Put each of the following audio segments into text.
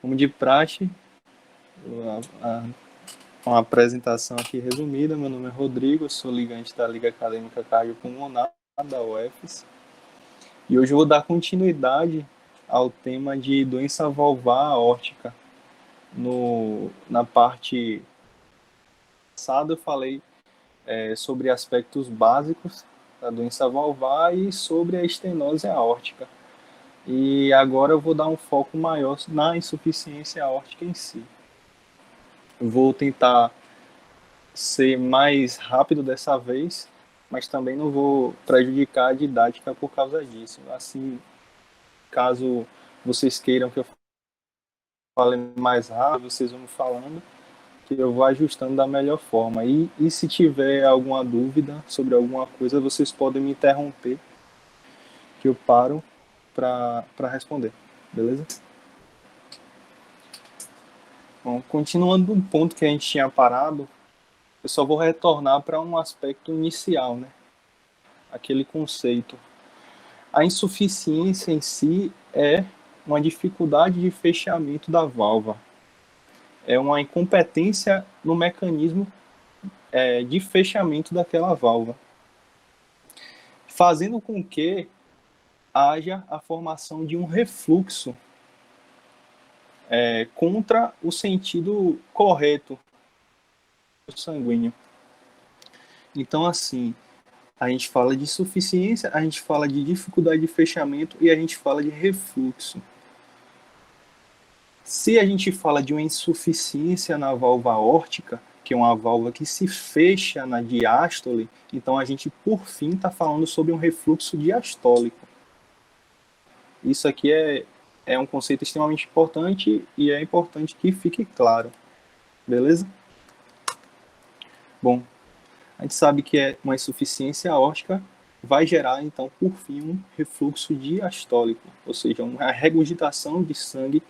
Como de praxe, uma apresentação aqui resumida. Meu nome é Rodrigo, sou ligante da Liga Acadêmica Cardiopulmonar da UFES. E hoje eu vou dar continuidade ao tema de doença valvar aórtica. Na parte passada eu falei sobre aspectos básicos da doença valvar e sobre a estenose aórtica. E agora eu vou dar um foco maior na insuficiência aórtica em si. Eu vou tentar ser mais rápido dessa vez, mas também não vou prejudicar a didática por causa disso. Assim, caso vocês queiram que eu fale mais rápido, vocês vão me falando, que eu vou ajustando da melhor forma. E se tiver alguma dúvida sobre alguma coisa, vocês podem me interromper, que eu paro para responder, beleza? Bom, continuando do ponto que a gente tinha parado, eu só vou retornar para um aspecto inicial, né? Aquele conceito. A insuficiência em si é uma dificuldade de fechamento da válvula. É uma incompetência no mecanismo de fechamento daquela válvula, fazendo com que haja a formação de um refluxo contra o sentido correto sanguíneo. Então, assim, a gente fala de insuficiência, a gente fala de dificuldade de fechamento e a gente fala de refluxo. Se a gente fala de uma insuficiência na válvula aórtica, que é uma válvula que se fecha na diástole, então a gente, por fim, está falando sobre um refluxo diastólico. Isso aqui é um conceito extremamente importante e é importante que fique claro. Beleza? Bom, a gente sabe que uma insuficiência aórtica vai gerar, então, por fim, um refluxo diastólico, ou seja, uma regurgitação de sangue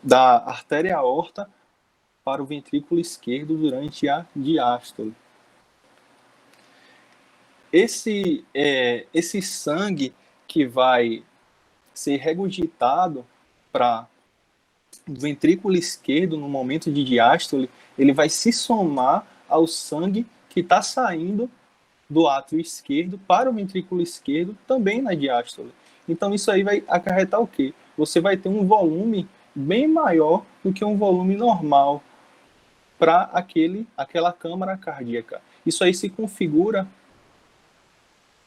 da artéria aorta para o ventrículo esquerdo durante a diástole. Esse sangue que vai ser regurgitado para o ventrículo esquerdo no momento de diástole, ele vai se somar ao sangue que está saindo do átrio esquerdo para o ventrículo esquerdo também na diástole. Então isso aí vai acarretar o quê? Você vai ter um volume bem maior do que um volume normal para aquela câmara cardíaca. Isso aí se configura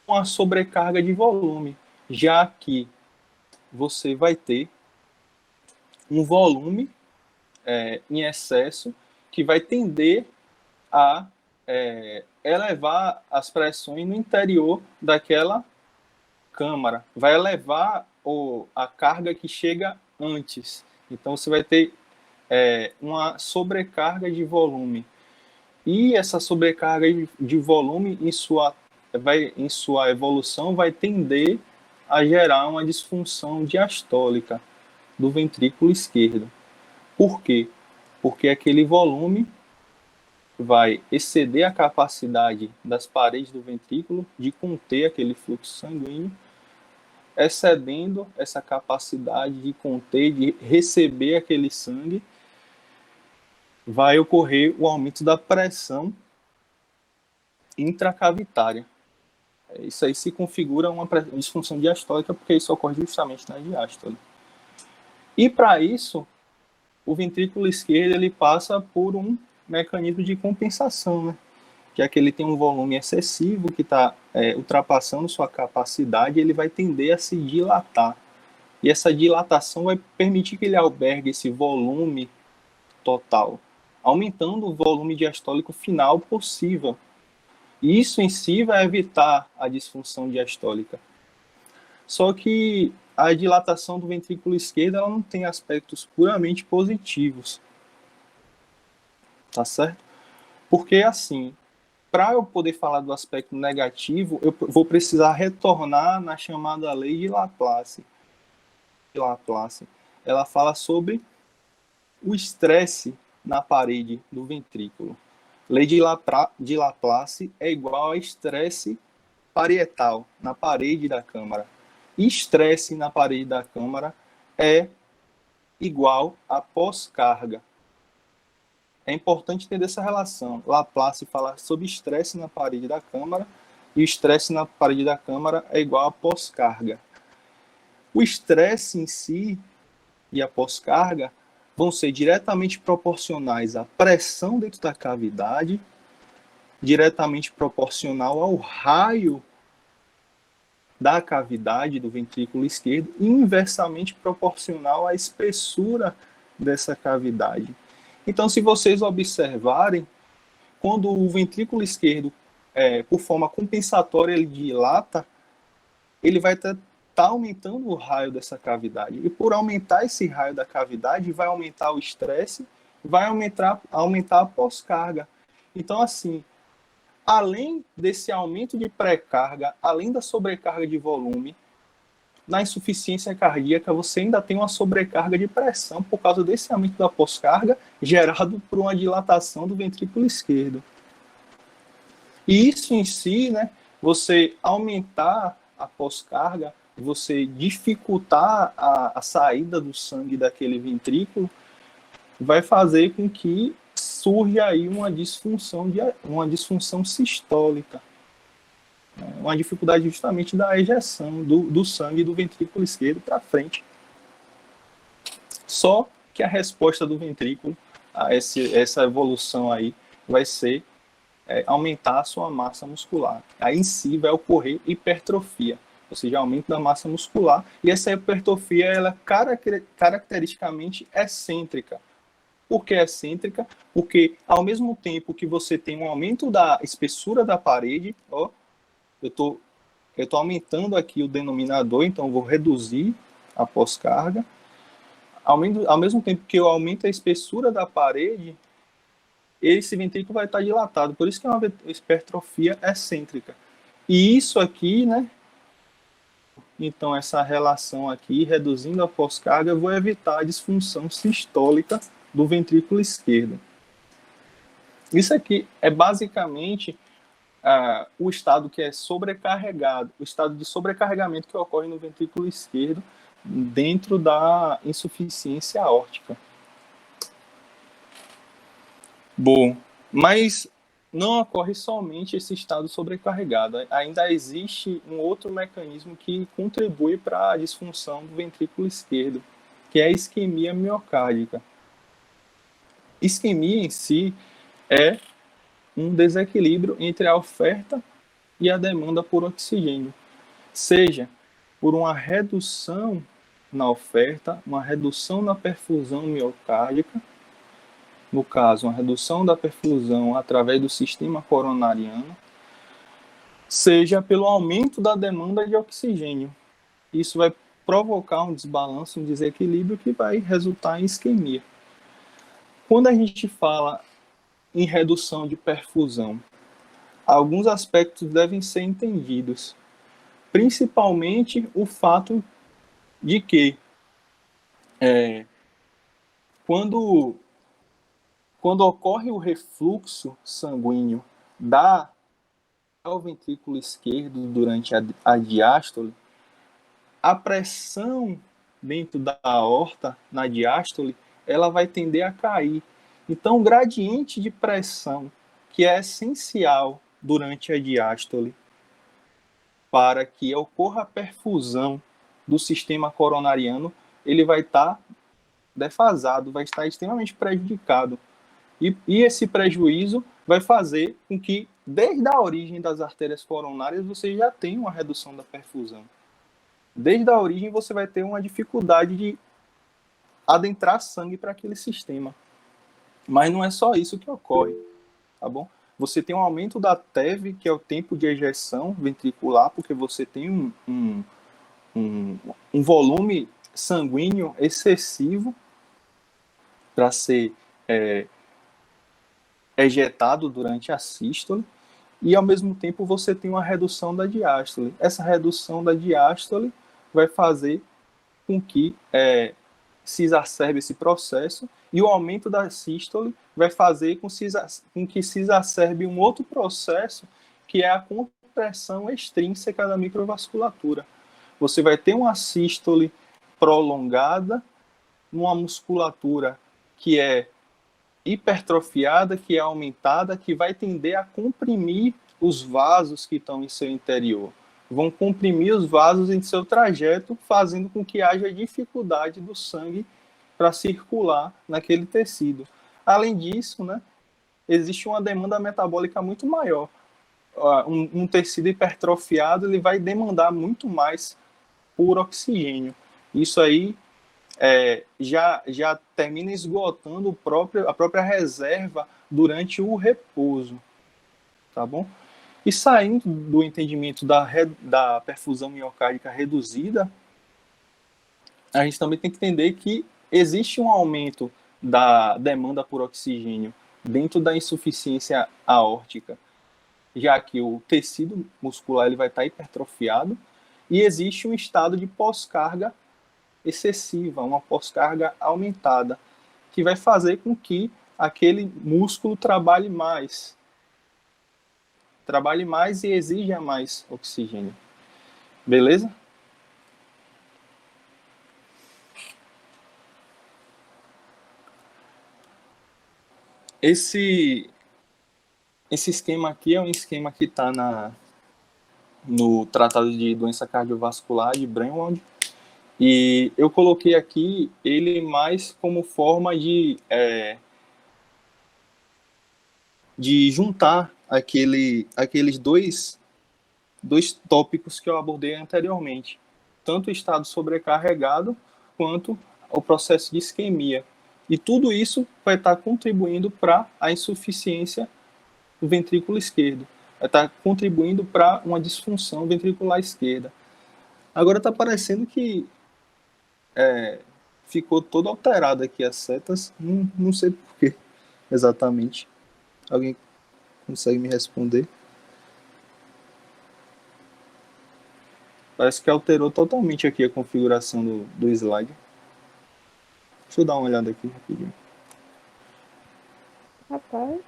com a sobrecarga de volume, já que você vai ter um volume em excesso que vai tender a elevar as pressões no interior daquela câmara, vai elevar a carga que chega antes. Então você vai ter uma sobrecarga de volume. E essa sobrecarga de volume, em sua evolução, vai tender a gerar uma disfunção diastólica do ventrículo esquerdo. Por quê? Porque aquele volume vai exceder a capacidade das paredes do ventrículo de conter aquele fluxo sanguíneo, excedendo essa capacidade de conter, de receber aquele sangue, vai ocorrer o aumento da pressão intracavitária. Isso aí se configura uma disfunção diastólica, porque isso ocorre justamente na diástole. E para isso, o ventrículo esquerdo ele passa por um mecanismo de compensação, né? Que é que ele tem um volume excessivo que está ultrapassando sua capacidade, ele vai tender a se dilatar. E essa dilatação vai permitir que ele albergue esse volume total, aumentando o volume diastólico final possível. E isso em si vai evitar a disfunção diastólica. Só que a dilatação do ventrículo esquerdo ela não tem aspectos puramente positivos. Tá certo? Porque assim, para eu poder falar do aspecto negativo, eu vou precisar retornar na chamada lei de Laplace. Ela fala sobre o estresse na parede do ventrículo. Lei de Laplace é igual a estresse parietal na parede da câmara. Estresse na parede da câmara é igual a pós-carga. É importante entender essa relação. Laplace fala sobre estresse na parede da câmara e o estresse na parede da câmara é igual a pós-carga. O estresse em si e a pós-carga vão ser diretamente proporcionais à pressão dentro da cavidade, diretamente proporcional ao raio da cavidade do ventrículo esquerdo e inversamente proporcional à espessura dessa cavidade. Então, se vocês observarem, quando o ventrículo esquerdo, por forma compensatória, ele dilata, ele vai estar aumentando o raio dessa cavidade. E por aumentar esse raio da cavidade, vai aumentar o estresse, vai aumentar a pós-carga. Então, assim, além desse aumento de pré-carga, além da sobrecarga de volume, na insuficiência cardíaca você ainda tem uma sobrecarga de pressão por causa desse aumento da pós-carga gerado por uma dilatação do ventrículo esquerdo. E isso em si, né, você aumentar a pós-carga, você dificultar a saída do sangue daquele ventrículo, vai fazer com que surja aí uma disfunção sistólica, uma dificuldade justamente da ejeção do sangue do ventrículo esquerdo para frente. Só que a resposta do ventrículo a essa evolução aí vai ser aumentar a sua massa muscular. Aí em si vai ocorrer hipertrofia, ou seja, aumento da massa muscular, e essa hipertrofia ela é caracteristicamente excêntrica. Por que excêntrica? Porque ao mesmo tempo que você tem um aumento da espessura da parede, ó, eu tô aumentando aqui o denominador, então eu vou reduzir a pós-carga. Ao mesmo tempo que eu aumento a espessura da parede, esse ventrículo vai estar dilatado. Por isso que é uma hipertrofia excêntrica. E isso aqui, né? Então, essa relação aqui, reduzindo a pós-carga, eu vou evitar a disfunção sistólica do ventrículo esquerdo. Isso aqui é basicamente o estado que é sobrecarregado, o estado de sobrecarregamento que ocorre no ventrículo esquerdo dentro da insuficiência aórtica. Bom, mas não ocorre somente esse estado sobrecarregado. Ainda existe um outro mecanismo que contribui para a disfunção do ventrículo esquerdo, que é a isquemia miocárdica. Isquemia em si é um desequilíbrio entre a oferta e a demanda por oxigênio, seja por uma redução na oferta, uma redução na perfusão miocárdica, no caso, uma redução da perfusão através do sistema coronariano, seja pelo aumento da demanda de oxigênio. Isso vai provocar um desbalanço, um desequilíbrio que vai resultar em isquemia. Quando a gente fala em redução de perfusão, alguns aspectos devem ser entendidos, principalmente o fato de que quando ocorre o refluxo sanguíneo ao ventrículo esquerdo durante a diástole, a pressão dentro da aorta, na diástole, ela vai tender a cair. Então, o gradiente de pressão, que é essencial durante a diástole, para que ocorra a perfusão do sistema coronariano, ele vai estar defasado, vai estar extremamente prejudicado. E esse prejuízo vai fazer com que, desde a origem das artérias coronárias, você já tenha uma redução da perfusão. Desde a origem, você vai ter uma dificuldade de adentrar sangue para aquele sistema. Mas não é só isso que ocorre, tá bom? Você tem um aumento da TEV, que é o tempo de ejeção ventricular, porque você tem um volume sanguíneo excessivo para ser ejetado durante a sístole, e ao mesmo tempo você tem uma redução da diástole. Essa redução da diástole vai fazer com que se exacerbe esse processo, e o aumento da sístole vai fazer com que se exacerbe um outro processo, que é a compressão extrínseca da microvasculatura. Você vai ter uma sístole prolongada, numa musculatura que é hipertrofiada, que é aumentada, que vai tender a comprimir os vasos que estão em seu interior. Vão comprimir os vasos em seu trajeto, fazendo com que haja dificuldade do sangue para circular naquele tecido. Além disso, né, existe uma demanda metabólica muito maior. Um tecido hipertrofiado ele vai demandar muito mais por oxigênio. Isso aí já termina esgotando a própria reserva durante o repouso, tá bom? E saindo do entendimento da perfusão miocárdica reduzida, a gente também tem que entender que existe um aumento da demanda por oxigênio dentro da insuficiência aórtica, já que o tecido muscular ele vai estar hipertrofiado e existe um estado de pós-carga excessiva, uma pós-carga aumentada, que vai fazer com que aquele músculo trabalhe mais e exija mais oxigênio. Beleza? Esse esquema aqui é um esquema que está no Tratado de Doença Cardiovascular de Brenwald, e eu coloquei aqui ele mais como forma de juntar aqueles dois tópicos que eu abordei anteriormente, tanto o estado sobrecarregado quanto o processo de isquemia. E tudo isso vai estar contribuindo para a insuficiência do ventrículo esquerdo, vai estar contribuindo para uma disfunção ventricular esquerda. Agora está parecendo que ficou todo alterado aqui as setas, não sei porquê exatamente. Alguém consegue me responder? Parece que alterou totalmente aqui a configuração do slide. Deixa eu dar uma olhada aqui rapidinho. Rapaz.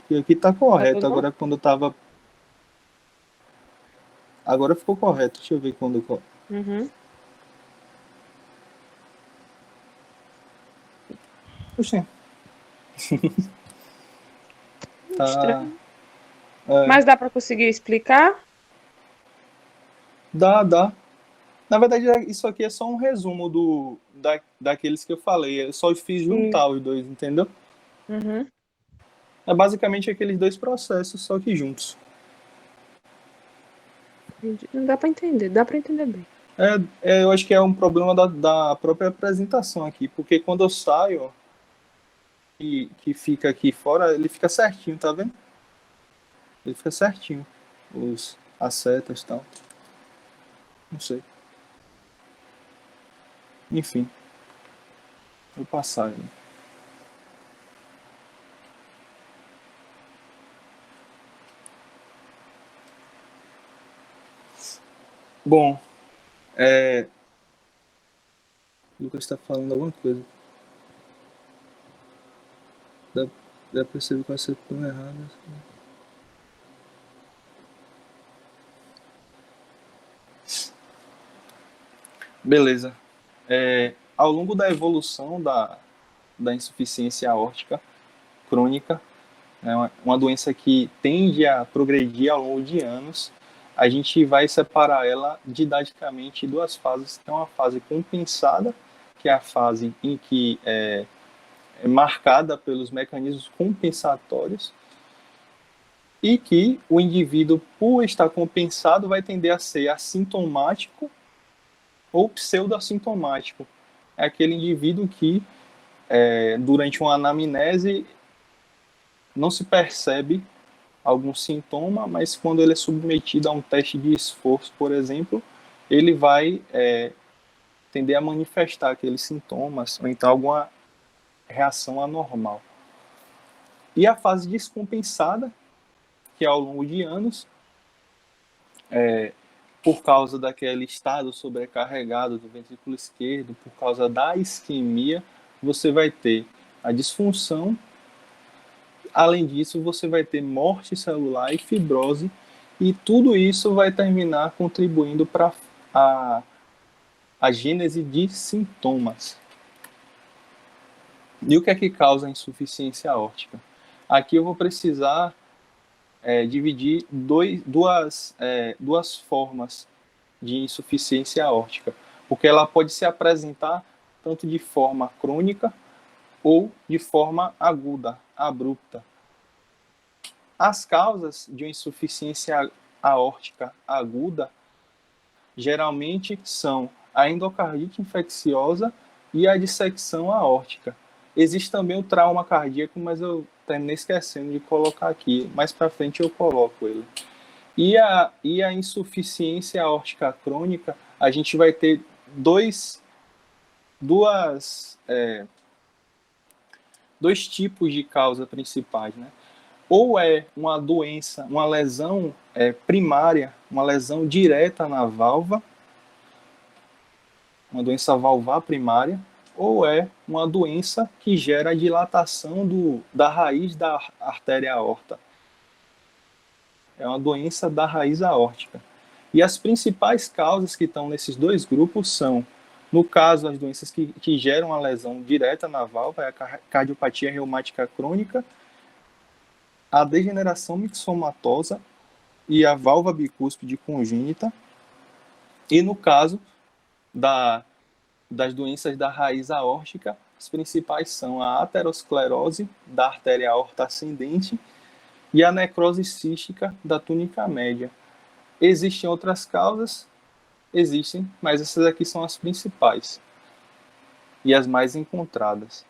E aqui tá correto, agora quando eu tava... Agora ficou correto, deixa eu ver quando... Uhum. Puxa. Estranho. Mas dá para conseguir explicar? Dá. Na verdade, isso aqui é só um resumo daqueles que eu falei. Eu só fiz juntar os dois, entendeu? Uhum. É basicamente aqueles dois processos, só que juntos. Não dá para entender, dá para entender bem. Eu acho que é um problema da própria apresentação aqui, porque quando eu saio, que fica aqui fora, ele fica certinho, tá vendo? Ele fica certinho. As setas e tal. Não sei. Enfim. Vou passar. Né? Bom, o Lucas está falando alguma coisa. Dá pra perceber que vai ser tão errado. Beleza. Ao longo da evolução da insuficiência aórtica crônica, uma doença que tende a progredir ao longo de anos, a gente vai separar ela didaticamente em duas fases. Tem uma fase compensada, que é a fase em que é marcada pelos mecanismos compensatórios, e que o indivíduo, por estar compensado, vai tender a ser assintomático ou pseudoassintomático. É aquele indivíduo que, durante uma anamnese, não se percebe algum sintoma, mas quando ele é submetido a um teste de esforço, por exemplo, ele vai tender a manifestar aqueles sintomas, ou então alguma reação anormal. E a fase descompensada, que ao longo de anos, por causa daquele estado sobrecarregado do ventrículo esquerdo, por causa da isquemia, você vai ter a disfunção. Além disso, você vai ter morte celular e fibrose, e tudo isso vai terminar contribuindo para a gênese de sintomas. E o que é que causa a insuficiência aórtica? Aqui eu vou precisar dividir duas formas de insuficiência aórtica, porque ela pode se apresentar tanto de forma crônica ou de forma aguda, abrupta. As causas de uma insuficiência aórtica aguda geralmente são a endocardite infecciosa e a dissecção aórtica. Existe também o trauma cardíaco, mas eu terminei esquecendo de colocar aqui. Mais para frente eu coloco ele. E a insuficiência aórtica crônica, a gente vai ter dois tipos de causa principais, né? Ou é uma doença, uma lesão primária, uma lesão direta na válvula, uma doença valvar primária, ou é uma doença que gera dilatação da raiz da artéria aorta. É uma doença da raiz aórtica. E as principais causas que estão nesses dois grupos são, no caso, as doenças que geram a lesão direta na válvula, é a cardiopatia reumática crônica, a degeneração mixomatosa e a válvula bicúspide congênita. E no caso das doenças da raiz aórtica, as principais são a aterosclerose da artéria aorta ascendente e a necrose cística da túnica média. Existem outras causas? Existem, mas essas aqui são as principais e as mais encontradas.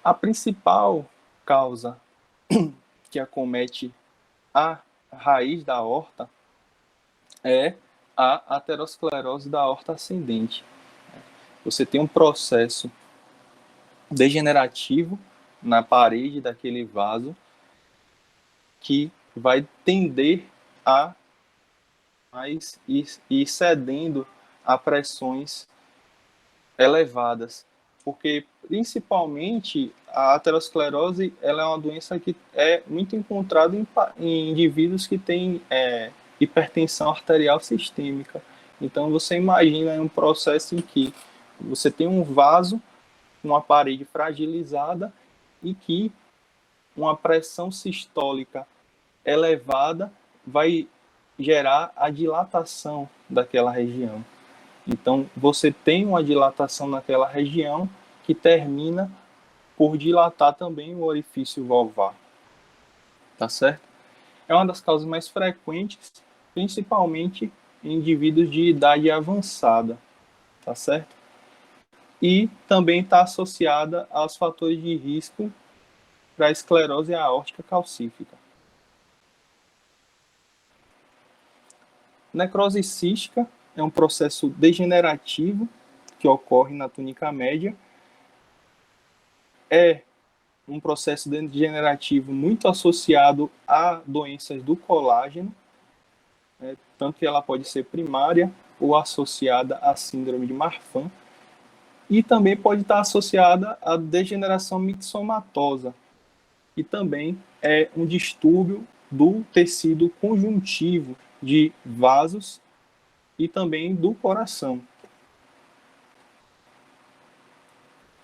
A principal causa que acomete a raiz da aorta é a aterosclerose da aorta ascendente. Você tem um processo degenerativo na parede daquele vaso que vai tender a ir cedendo a pressões elevadas, porque principalmente a aterosclerose ela é uma doença que é muito encontrada em indivíduos que têm hipertensão arterial sistêmica. Então você imagina um processo em que você tem um vaso, uma parede fragilizada e que uma pressão sistólica elevada vai gerar a dilatação daquela região. Então, você tem uma dilatação naquela região que termina por dilatar também o orifício valvar. Tá certo? É uma das causas mais frequentes, principalmente em indivíduos de idade avançada. Tá certo? E também está associada aos fatores de risco para a esclerose aórtica calcífica. Necrose cística é um processo degenerativo que ocorre na túnica média. É um processo degenerativo muito associado a doenças do colágeno, tanto que ela pode ser primária ou associada à síndrome de Marfan, e também pode estar associada à degeneração mixomatosa, e também é um distúrbio do tecido conjuntivo de vasos e também do coração.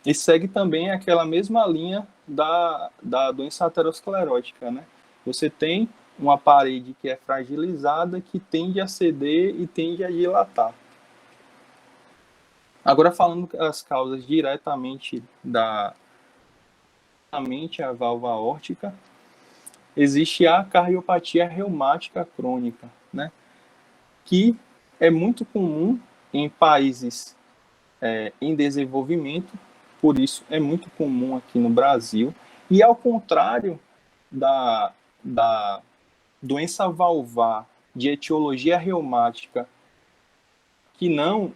E segue também aquela mesma linha da doença aterosclerótica, né? Você tem uma parede que é fragilizada, que tende a ceder e tende a dilatar. Agora, falando das causas diretamente a válvula aórtica, existe a cardiopatia reumática crônica, né? Que é muito comum em países em desenvolvimento, por isso é muito comum aqui no Brasil. E ao contrário da doença valvar de etiologia reumática, que não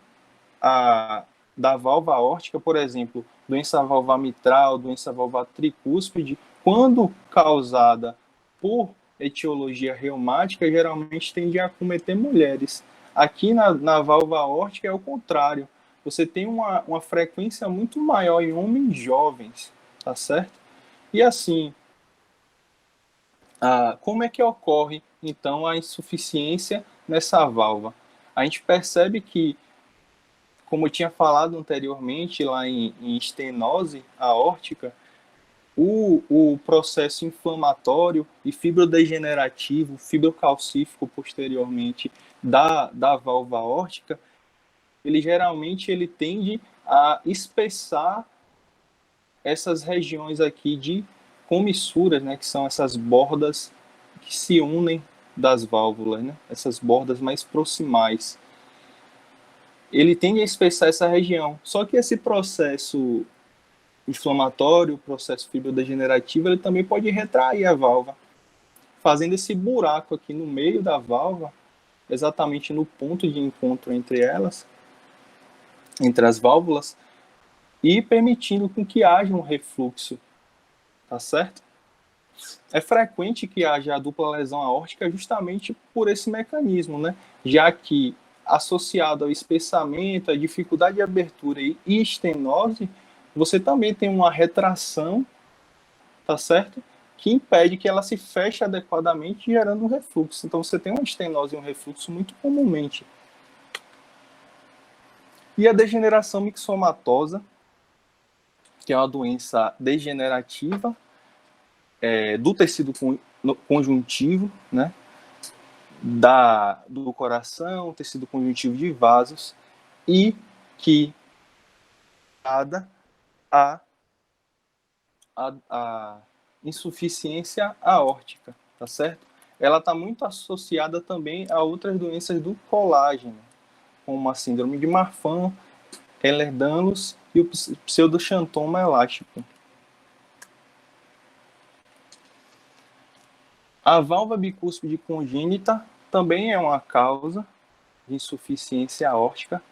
da válvula aórtica, por exemplo, doença valvar mitral, doença valvar tricúspide, quando causada por etiologia reumática, geralmente tende a acometer mulheres. Aqui na válvula aórtica é o contrário. Você tem uma frequência muito maior em homens jovens, tá certo? E assim, como é que ocorre, então, a insuficiência nessa válvula? A gente percebe que, como eu tinha falado anteriormente, lá em estenose aórtica, o processo inflamatório e fibrodegenerativo, fibrocalcífico posteriormente da válvula aórtica, ele geralmente tende a espessar essas regiões aqui de comissuras, né, que são essas bordas que se unem das válvulas, né, essas bordas mais proximais. Ele tende a espessar essa região. Só que esse processo inflamatório, o processo fibrodegenerativo, ele também pode retrair a válvula, fazendo esse buraco aqui no meio da válvula, exatamente no ponto de encontro entre elas, entre as válvulas, e permitindo com que haja um refluxo, tá certo? É frequente que haja a dupla lesão aórtica justamente por esse mecanismo, né? Já que associado ao espessamento, a dificuldade de abertura e estenose, você também tem uma retração, tá certo? Que impede que ela se feche adequadamente, gerando um refluxo. Então você tem uma estenose e um refluxo muito comumente. E a degeneração mixomatosa, que é uma doença degenerativa do tecido conjuntivo, né? Do coração, tecido conjuntivo de vasos, e que a insuficiência aórtica, tá certo? Ela está muito associada também a outras doenças do colágeno, como a síndrome de Marfan, Ehlers-Danlos e o pseudoxantoma elástico. A válvula bicúspide congênita também é uma causa de insuficiência aórtica,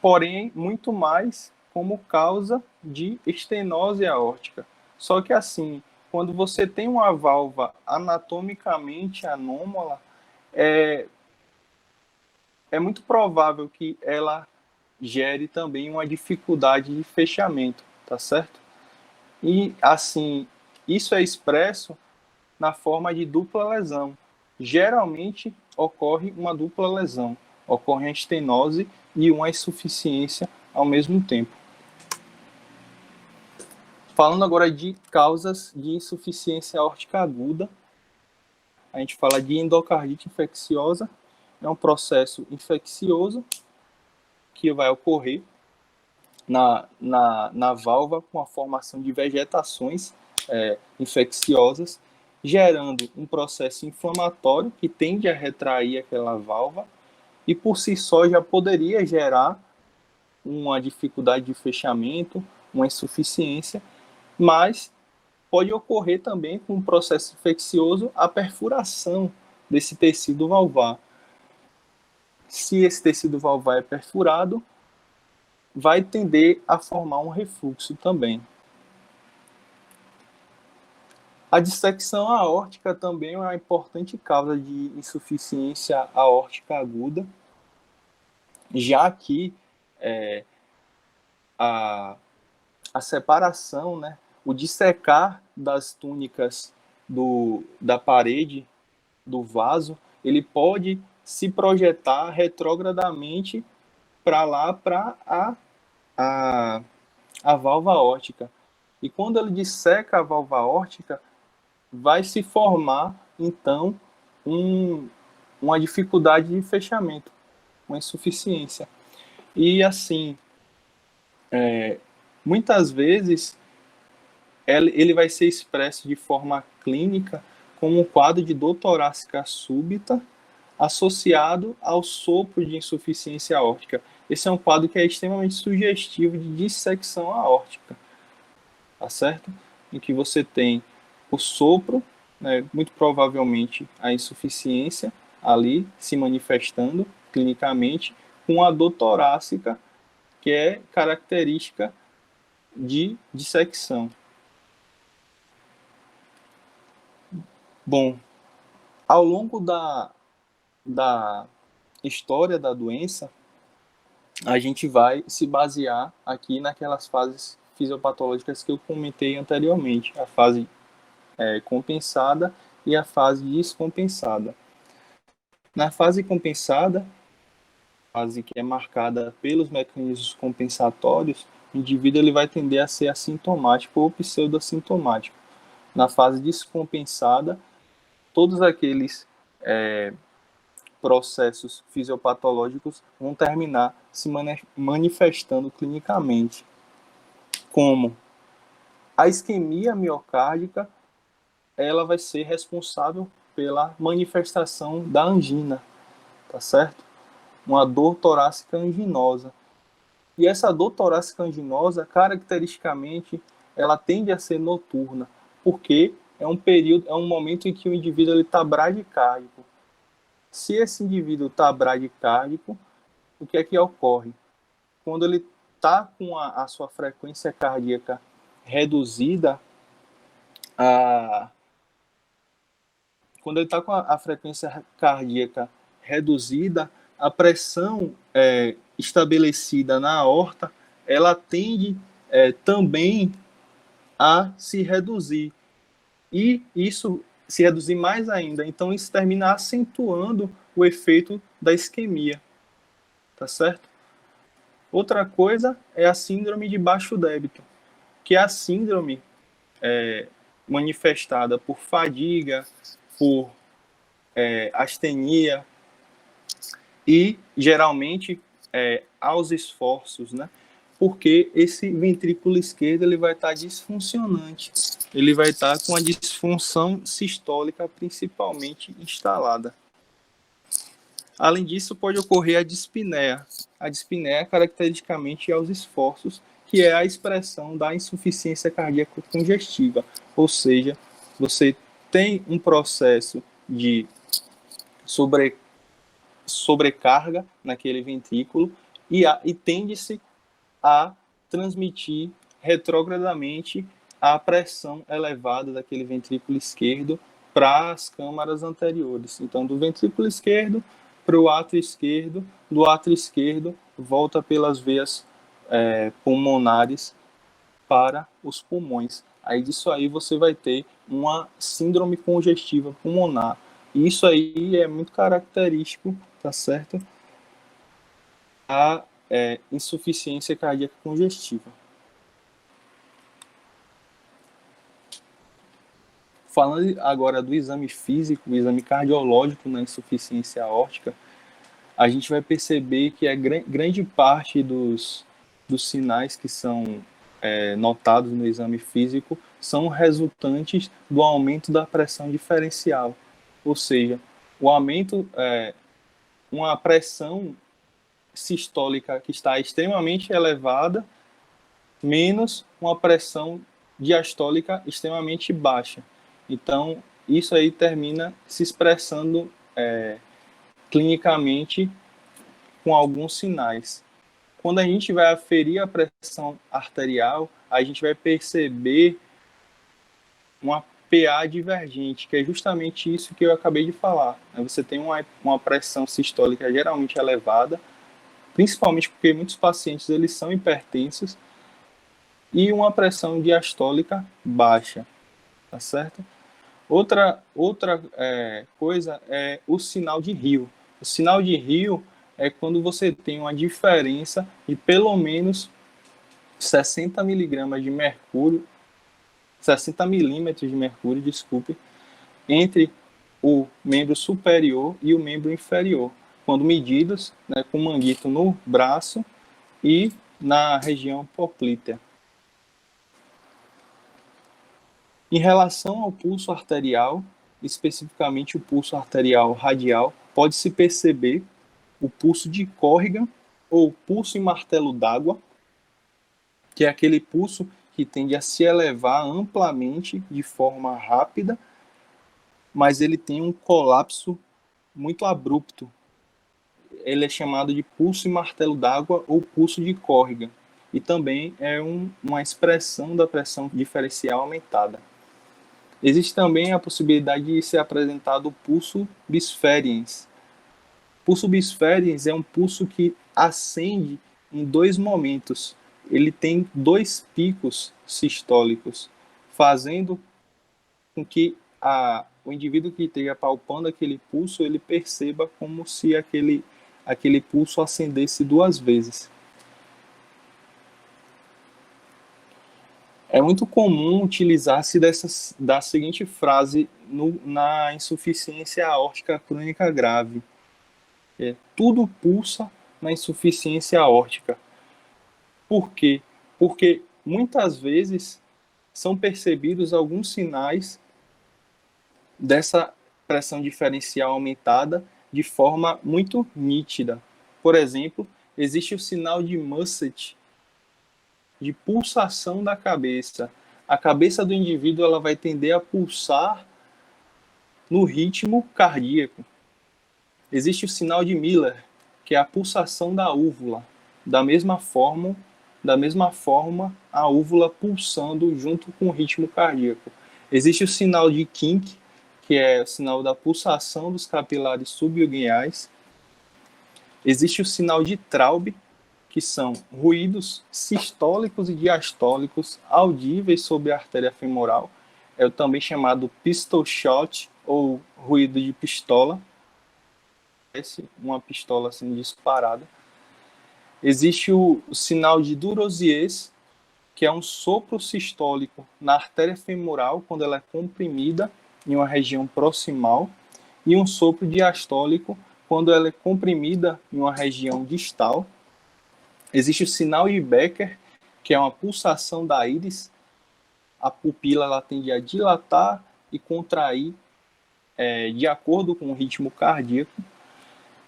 porém muito mais como causa de estenose aórtica. Só que assim, quando você tem uma válvula anatomicamente anômala, é muito provável que ela gere também uma dificuldade de fechamento, tá certo? E assim, isso é expresso na forma de dupla lesão. Geralmente ocorre uma dupla lesão, ocorre a estenose e uma insuficiência ao mesmo tempo. Falando agora de causas de insuficiência aórtica aguda, a gente fala de endocardite infecciosa, é um processo infeccioso que vai ocorrer na válvula com a formação de vegetações infecciosas, gerando um processo inflamatório que tende a retrair aquela válvula e por si só já poderia gerar uma dificuldade de fechamento, uma insuficiência, mas pode ocorrer também com um processo infeccioso a perfuração desse tecido valvar. Se esse tecido valvar é perfurado, vai tender a formar um refluxo também. A dissecção aórtica também é uma importante causa de insuficiência aórtica aguda, já que a separação, né, o dissecar das túnicas da parede do vaso, ele pode se projetar retrogradamente para lá, para a válvula aórtica. E quando ele disseca a válvula aórtica, vai se formar, então, uma dificuldade de fechamento, uma insuficiência. E, assim, muitas vezes, ele vai ser expresso de forma clínica como um quadro de dor torácica súbita associado ao sopro de insuficiência aórtica. Esse é um quadro que é extremamente sugestivo de dissecção aórtica, tá certo? Em que você tem o sopro, né, muito provavelmente a insuficiência ali se manifestando clinicamente, com a dor torácica, que é característica de dissecção. Bom, ao longo da história da doença, a gente vai se basear aqui naquelas fases fisiopatológicas que eu comentei anteriormente, a fase compensada e a fase descompensada. Na fase compensada, fase que é marcada pelos mecanismos compensatórios, o indivíduo ele vai tender a ser assintomático ou pseudoassintomático. Na fase descompensada, todos aqueles processos fisiopatológicos vão terminar se manifestando clinicamente, como a isquemia miocárdica, ela vai ser responsável pela manifestação da angina, tá certo? Uma dor torácica anginosa. E essa dor torácica anginosa, caracteristicamente, ela tende a ser noturna, porque é um momento em que o indivíduo está bradicárdico. Se esse indivíduo está bradicárdico, o que é que ocorre? Quando ele está com a sua frequência cardíaca reduzida, quando ele está com a frequência cardíaca reduzida, a pressão estabelecida na aorta, ela tende também a se reduzir. E isso se reduzir mais ainda. Então, isso termina acentuando o efeito da isquemia. Tá certo? Outra coisa é a síndrome de baixo débito, que é a síndrome manifestada por fadiga, por astenia e, geralmente, aos esforços, né? Porque esse ventrículo esquerdo ele vai estar disfuncionante, ele vai estar com a disfunção sistólica principalmente instalada. Além disso, pode ocorrer a dispneia. A dispneia, caracteristicamente, aos esforços, que é a expressão da insuficiência cardíaca congestiva, ou seja, você tem um processo de sobrecarga naquele ventrículo e tende-se a transmitir retrogradamente a pressão elevada daquele ventrículo esquerdo para as câmaras anteriores. Então, do ventrículo esquerdo para o átrio esquerdo, do átrio esquerdo volta pelas veias pulmonares para os pulmões. Aí disso aí você vai ter uma síndrome congestiva pulmonar. E isso aí é muito característico, tá certo? A insuficiência cardíaca congestiva. Falando agora do exame físico, o exame cardiológico na insuficiência aórtica, a gente vai perceber que a grande parte dos sinais que são notados no exame físico são resultantes do aumento da pressão diferencial. Ou seja, o aumento, uma pressão sistólica que está extremamente elevada, menos uma pressão diastólica extremamente baixa. Então, isso aí termina se expressando clinicamente com alguns sinais. Quando a gente vai aferir a pressão arterial, a gente vai perceber uma PA divergente, que é justamente isso que eu acabei de falar. Você tem uma pressão sistólica geralmente elevada, principalmente porque muitos pacientes eles são hipertensos, e uma pressão diastólica baixa, tá certo? Outra coisa é o sinal de Rio. O sinal de Rio é quando você tem uma diferença de pelo menos 60 miligramas de mercúrio, 60 milímetros de mercúrio, desculpe, entre o membro superior e o membro inferior, quando medidos com manguito no braço e na região poplítea. Em relação ao pulso arterial, especificamente o pulso arterial radial, pode-se perceber o pulso de Corrigan ou pulso em martelo d'água, que é aquele pulso que tende a se elevar amplamente de forma rápida, mas ele tem um colapso muito abrupto. Ele é chamado de pulso em martelo d'água ou pulso de Corrigan, e também é uma expressão da pressão diferencial aumentada. Existe também a possibilidade de ser apresentado o pulso bisferiens. O pulso bisferiens é um pulso que ascende em dois momentos. Ele tem dois picos sistólicos, fazendo com que o indivíduo que esteja palpando aquele pulso, ele perceba como se aquele pulso acendesse 2 vezes. É muito comum utilizar-se da seguinte frase na insuficiência aórtica crônica grave. Tudo pulsa na insuficiência aórtica. Por quê? Porque muitas vezes são percebidos alguns sinais dessa pressão diferencial aumentada de forma muito nítida. Por exemplo, existe o sinal de Musset, de pulsação da cabeça. A cabeça do indivíduo ela vai tender a pulsar no ritmo cardíaco. Existe o sinal de Miller, que é a pulsação da úvula. Da mesma forma, a úvula pulsando junto com o ritmo cardíaco. Existe o sinal de Kink, que é o sinal da pulsação dos capilares subiunguiais. Existe o sinal de Traub, que são ruídos sistólicos e diastólicos audíveis sob a artéria femoral. É o também chamado pistol shot, ou ruído de pistola. Parece uma pistola assim disparada. Existe o sinal de Duroziers, que é um sopro sistólico na artéria femoral, quando ela é comprimida em uma região proximal, e um sopro diastólico, quando ela é comprimida em uma região distal. Existe o sinal de Becker, que é uma pulsação da íris. A pupila ela tende a dilatar e contrair de acordo com o ritmo cardíaco.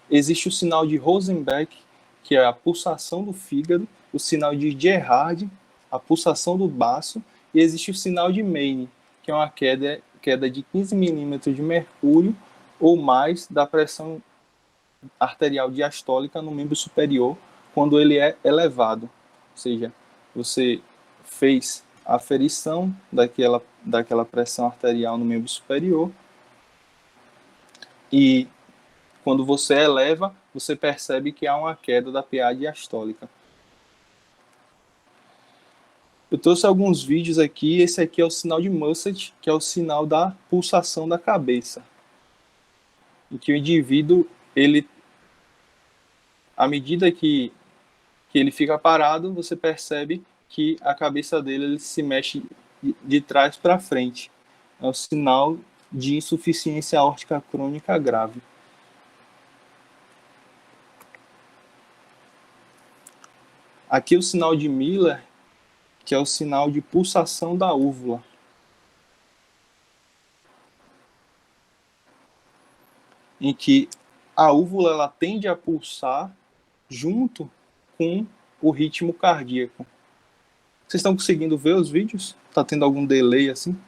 Existe o sinal de Rosenbeck, que é a pulsação do fígado. O sinal de Gerhard, a pulsação do baço. E existe o sinal de Mayne, que é uma queda de 15 milímetros de mercúrio ou mais da pressão arterial diastólica no membro superior, quando ele é elevado. Ou seja, você fez a aferição daquela pressão arterial no membro superior e quando você eleva, você percebe que há uma queda da PA diastólica. Eu trouxe alguns vídeos aqui. Esse aqui é o sinal de Musset, que é o sinal da pulsação da cabeça, em que o indivíduo, à medida que ele fica parado, você percebe que a cabeça dele ele se mexe de trás para frente. É o sinal de insuficiência aórtica crônica grave. Aqui é o sinal de Miller, que é o sinal de pulsação da úvula. Em que a úvula ela tende a pulsar junto com o ritmo cardíaco. Vocês estão conseguindo ver os vídeos? Está tendo algum delay assim?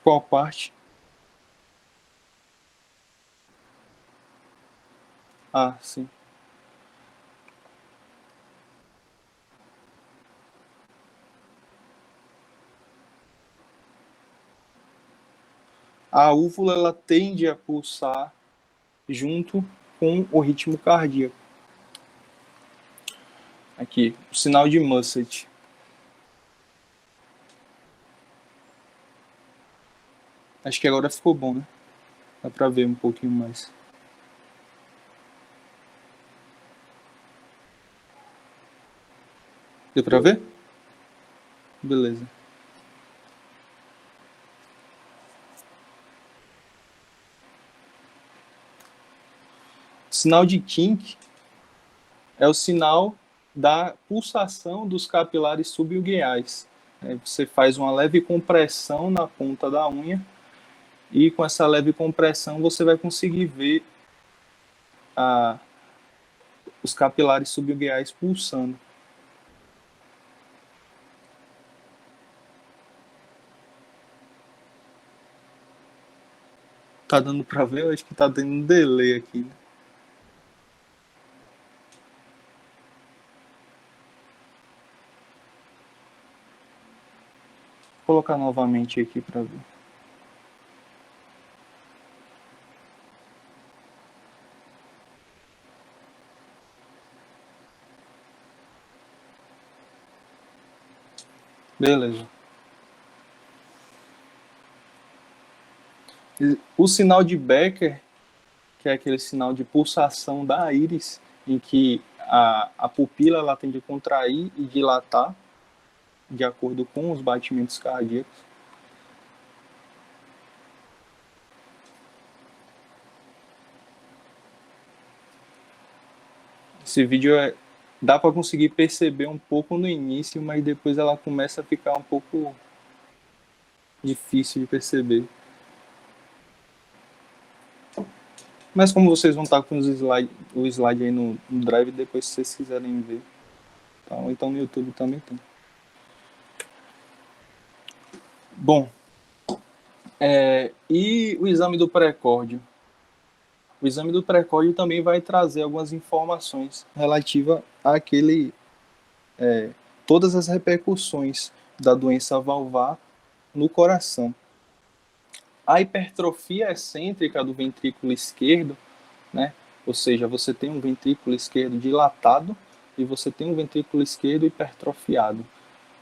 Qual parte? Ah, sim. A úvula ela tende a pulsar junto com o ritmo cardíaco. Aqui, o sinal de Musset. Acho que agora ficou bom, né? Dá para ver um pouquinho mais. Deu para ver? Beleza. O sinal de Kink é o sinal da pulsação dos capilares subiunguiais. Você faz uma leve compressão na ponta da unha e com essa leve compressão você vai conseguir ver os capilares subiunguiais pulsando. Tá dando para ver? Eu acho que tá dando um delay aqui, né? Vou colocar novamente aqui para ver. Beleza. O sinal de Becker, que é aquele sinal de pulsação da íris, em que a pupila ela tende a contrair e dilatar de acordo com os batimentos cardíacos. Esse vídeo dá para conseguir perceber um pouco no início, mas depois ela começa a ficar um pouco difícil de perceber. Mas como vocês vão estar com o slide aí no Drive, depois se vocês quiserem ver. Tá? Ou então no YouTube também tem. Bom, e o exame do pré-córdio? O exame do pré-córdio também vai trazer algumas informações relativas àquele, todas as repercussões da doença valvar no coração. A hipertrofia excêntrica do ventrículo esquerdo, né? Ou seja, você tem um ventrículo esquerdo dilatado e você tem um ventrículo esquerdo hipertrofiado.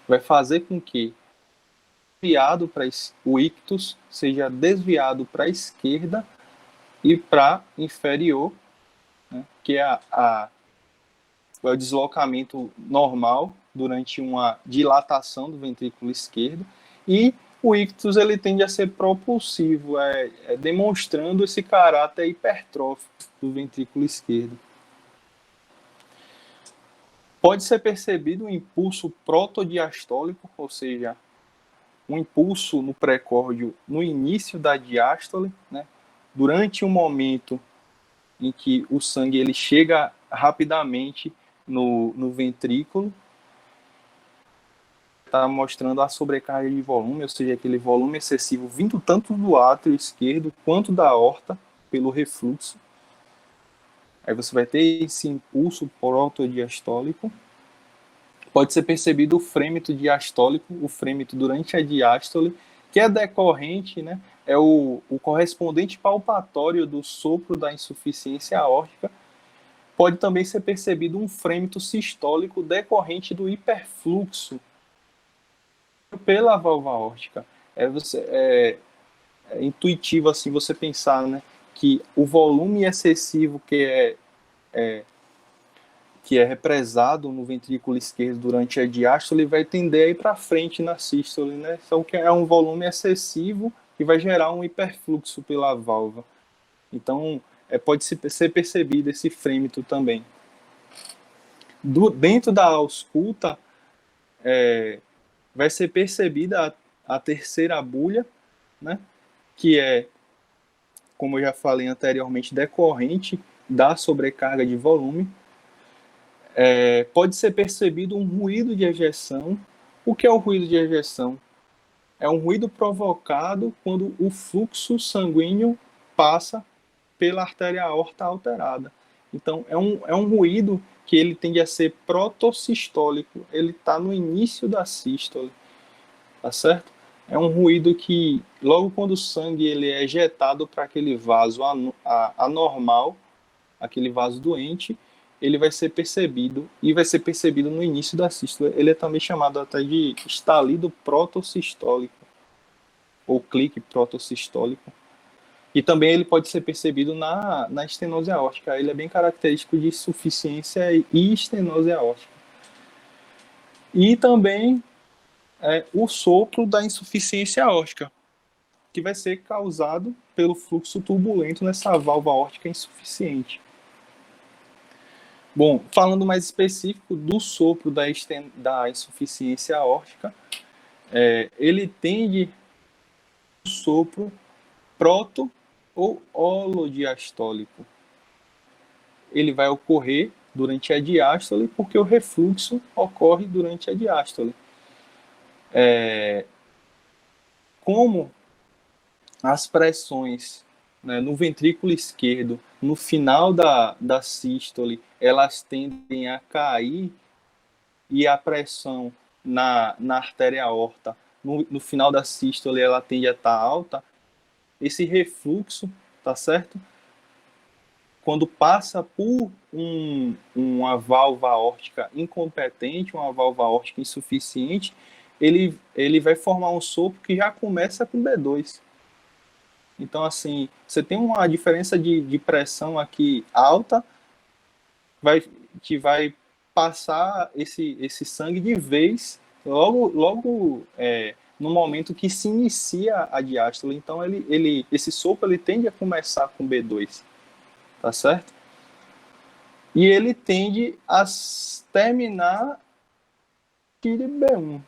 Vai fazer com que o ictus seja desviado para a esquerda e para inferior, né? Que é o deslocamento normal durante uma dilatação do ventrículo esquerdo, e o ictus ele tende a ser propulsivo, demonstrando esse caráter hipertrófico do ventrículo esquerdo. Pode ser percebido um impulso protodiastólico, ou seja, um impulso no pré-córdio no início da diástole, né? Durante um momento em que o sangue ele chega rapidamente no ventrículo, está mostrando a sobrecarga de volume, ou seja, aquele volume excessivo vindo tanto do átrio esquerdo quanto da aorta pelo refluxo. Aí você vai ter esse impulso protodiastólico. Pode ser percebido o frêmito diastólico, o frêmito durante a diástole, que é decorrente, né, é o correspondente palpatório do sopro da insuficiência aórtica. Pode também ser percebido um frêmito sistólico decorrente do hiperfluxo pela válvula aórtica. É intuitivo assim você pensar, né, que o volume excessivo que é represado no ventrículo esquerdo durante a diástole vai tender a ir para frente na sístole, né? Só que é um volume excessivo que vai gerar um hiperfluxo pela válvula. Então, pode ser percebido esse frêmito também. Dentro da ausculta, vai ser percebida a terceira bulha, né? Que é, como eu já falei anteriormente, decorrente da sobrecarga de volume. Pode ser percebido um ruído de ejeção. O que é o ruído de ejeção? É um ruído provocado quando o fluxo sanguíneo passa pela artéria aorta alterada. Então, é um ruído que ele tende a ser protossistólico. Ele está no início da sístole, tá certo? É um ruído que, logo quando o sangue ele é ejetado para aquele vaso anormal, aquele vaso doente, ele vai ser percebido, e vai ser percebido no início da sístole. Ele é também chamado até de estalido protossistólico, ou clique protossistólico. E também ele pode ser percebido na estenose aórtica. Ele é bem característico de insuficiência e estenose aórtica. E também o sopro da insuficiência aórtica, que vai ser causado pelo fluxo turbulento nessa válvula aórtica insuficiente. Bom, falando mais específico do sopro da insuficiência aórtica, ele tende o sopro proto ou holodiastólico. Ele vai ocorrer durante a diástole porque o refluxo ocorre durante a diástole. Como as pressões, né, no ventrículo esquerdo, no final da sístole, elas tendem a cair, e a pressão na artéria aorta, no final da sístole, ela tende a estar alta, esse refluxo, tá certo? Quando passa por uma válvula aórtica incompetente, uma válvula aórtica insuficiente, ele vai formar um sopro que já começa com B2. Então, assim, você tem uma diferença de pressão aqui alta, que vai passar esse sangue de vez logo no momento que se inicia a diástole. Então, esse sopro ele tende a começar com B2, tá certo? E ele tende a terminar de B1.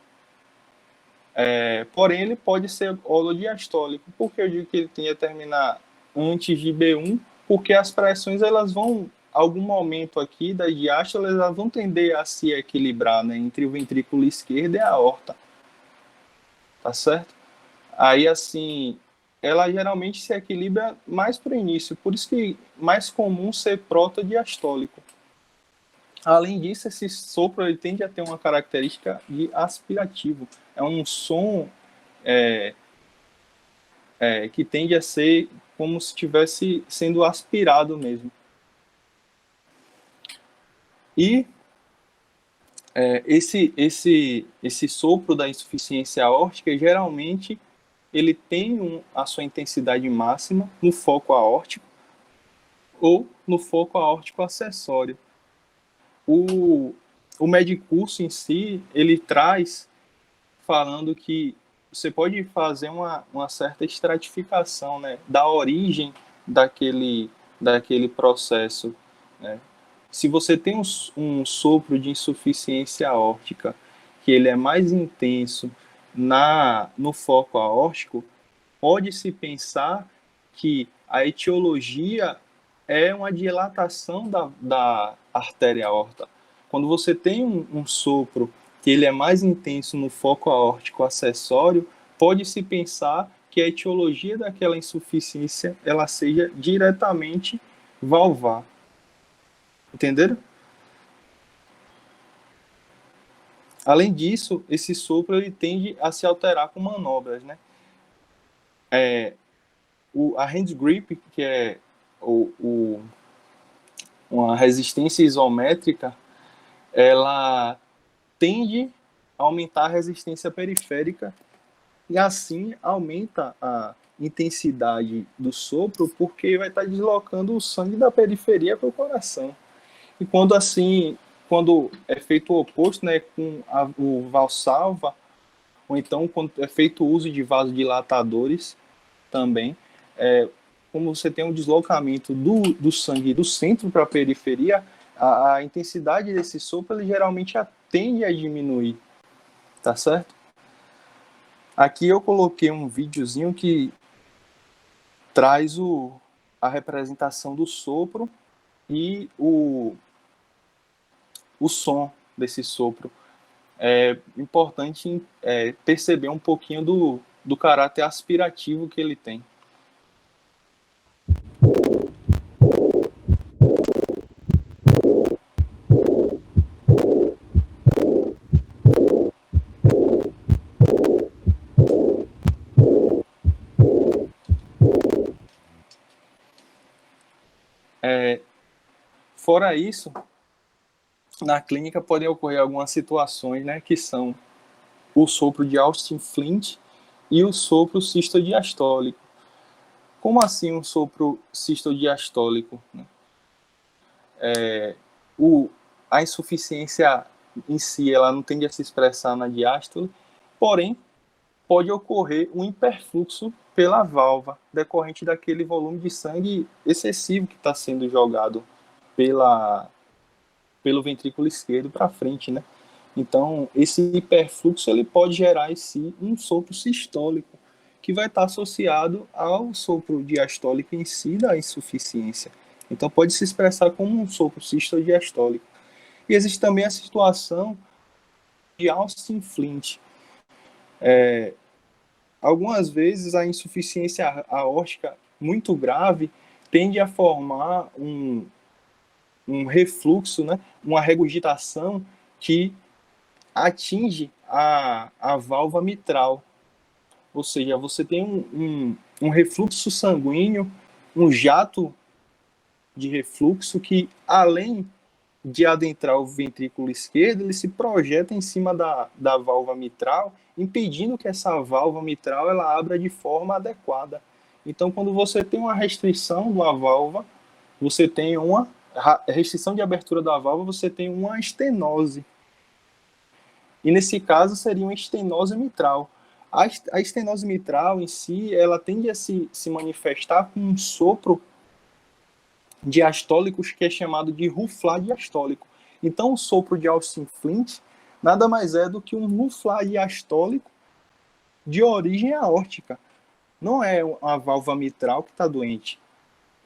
Porém, ele pode ser holodiastólico. Por que eu digo que ele tende a terminar antes de B1? Porque as pressões, elas vão, algum momento aqui da diástole, elas vão tender a se equilibrar, né, entre o ventrículo esquerdo e a aorta. Tá certo? Aí, assim, ela geralmente se equilibra mais para o início. Por isso que é mais comum ser protodiastólico. Além disso, esse sopro ele tende a ter uma característica de aspirativo. É um som que tende a ser como se estivesse sendo aspirado mesmo. E esse sopro da insuficiência aórtica, geralmente, ele tem a sua intensidade máxima no foco aórtico ou no foco aórtico acessório. O medicurso em si, ele traz falando que você pode fazer uma certa estratificação, né, da origem daquele processo, né? Se você tem um sopro de insuficiência aórtica, que ele é mais intenso no foco aórtico, pode-se pensar que a etiologia é uma dilatação da artéria aorta. Quando você tem um sopro que ele é mais intenso no foco aórtico acessório, pode-se pensar que a etiologia daquela insuficiência ela seja diretamente valvar. Entenderam? Além disso, esse sopro ele tende a se alterar com manobras, né? A hand grip, que é uma resistência isométrica, ela tende a aumentar a resistência periférica e assim aumenta a intensidade do sopro, porque vai estar deslocando o sangue da periferia para o coração. E quando é feito o oposto, né, com o valsalva, ou então quando é feito o uso de vasodilatadores também, como você tem um deslocamento do sangue do centro para a periferia, a intensidade desse sopro ele geralmente tende a diminuir, tá certo? Aqui eu coloquei um videozinho que traz a representação do sopro e o som desse sopro. É importante perceber um pouquinho do caráter aspirativo que ele tem. Fora isso, na clínica podem ocorrer algumas situações, né, que são o sopro de Austin Flint e o sopro sistodiastólico. Como assim um sopro sistodiastólico? A insuficiência em si ela não tende a se expressar na diástole, porém pode ocorrer um hiperfluxo pela válvula, decorrente daquele volume de sangue excessivo que está sendo jogado pelo ventrículo esquerdo para frente, né? Então, esse hiperfluxo ele pode gerar em si um sopro sistólico, que vai estar associado ao sopro diastólico em si da insuficiência. Então, pode se expressar como um sopro sistodiastólico. E existe também a situação de Austin Flint. Algumas vezes a insuficiência aórtica muito grave tende a formar um refluxo, né? Uma regurgitação que atinge a válvula mitral. Ou seja, você tem um refluxo sanguíneo, um jato de refluxo que, além de adentrar o ventrículo esquerdo, ele se projeta em cima da válvula mitral, impedindo que essa válvula mitral ela abra de forma adequada. Então, quando você tem uma restrição de uma válvula, você tem uma restrição de abertura da válvula, você tem uma estenose. E nesse caso seria uma estenose mitral. A estenose mitral em si, ela tende a se manifestar com um sopro diastólicos que é chamado de ruflar diastólico. Então, o sopro de Austin Flint nada mais é do que um ruflar diastólico de origem aórtica. Não é a válvula mitral que está doente,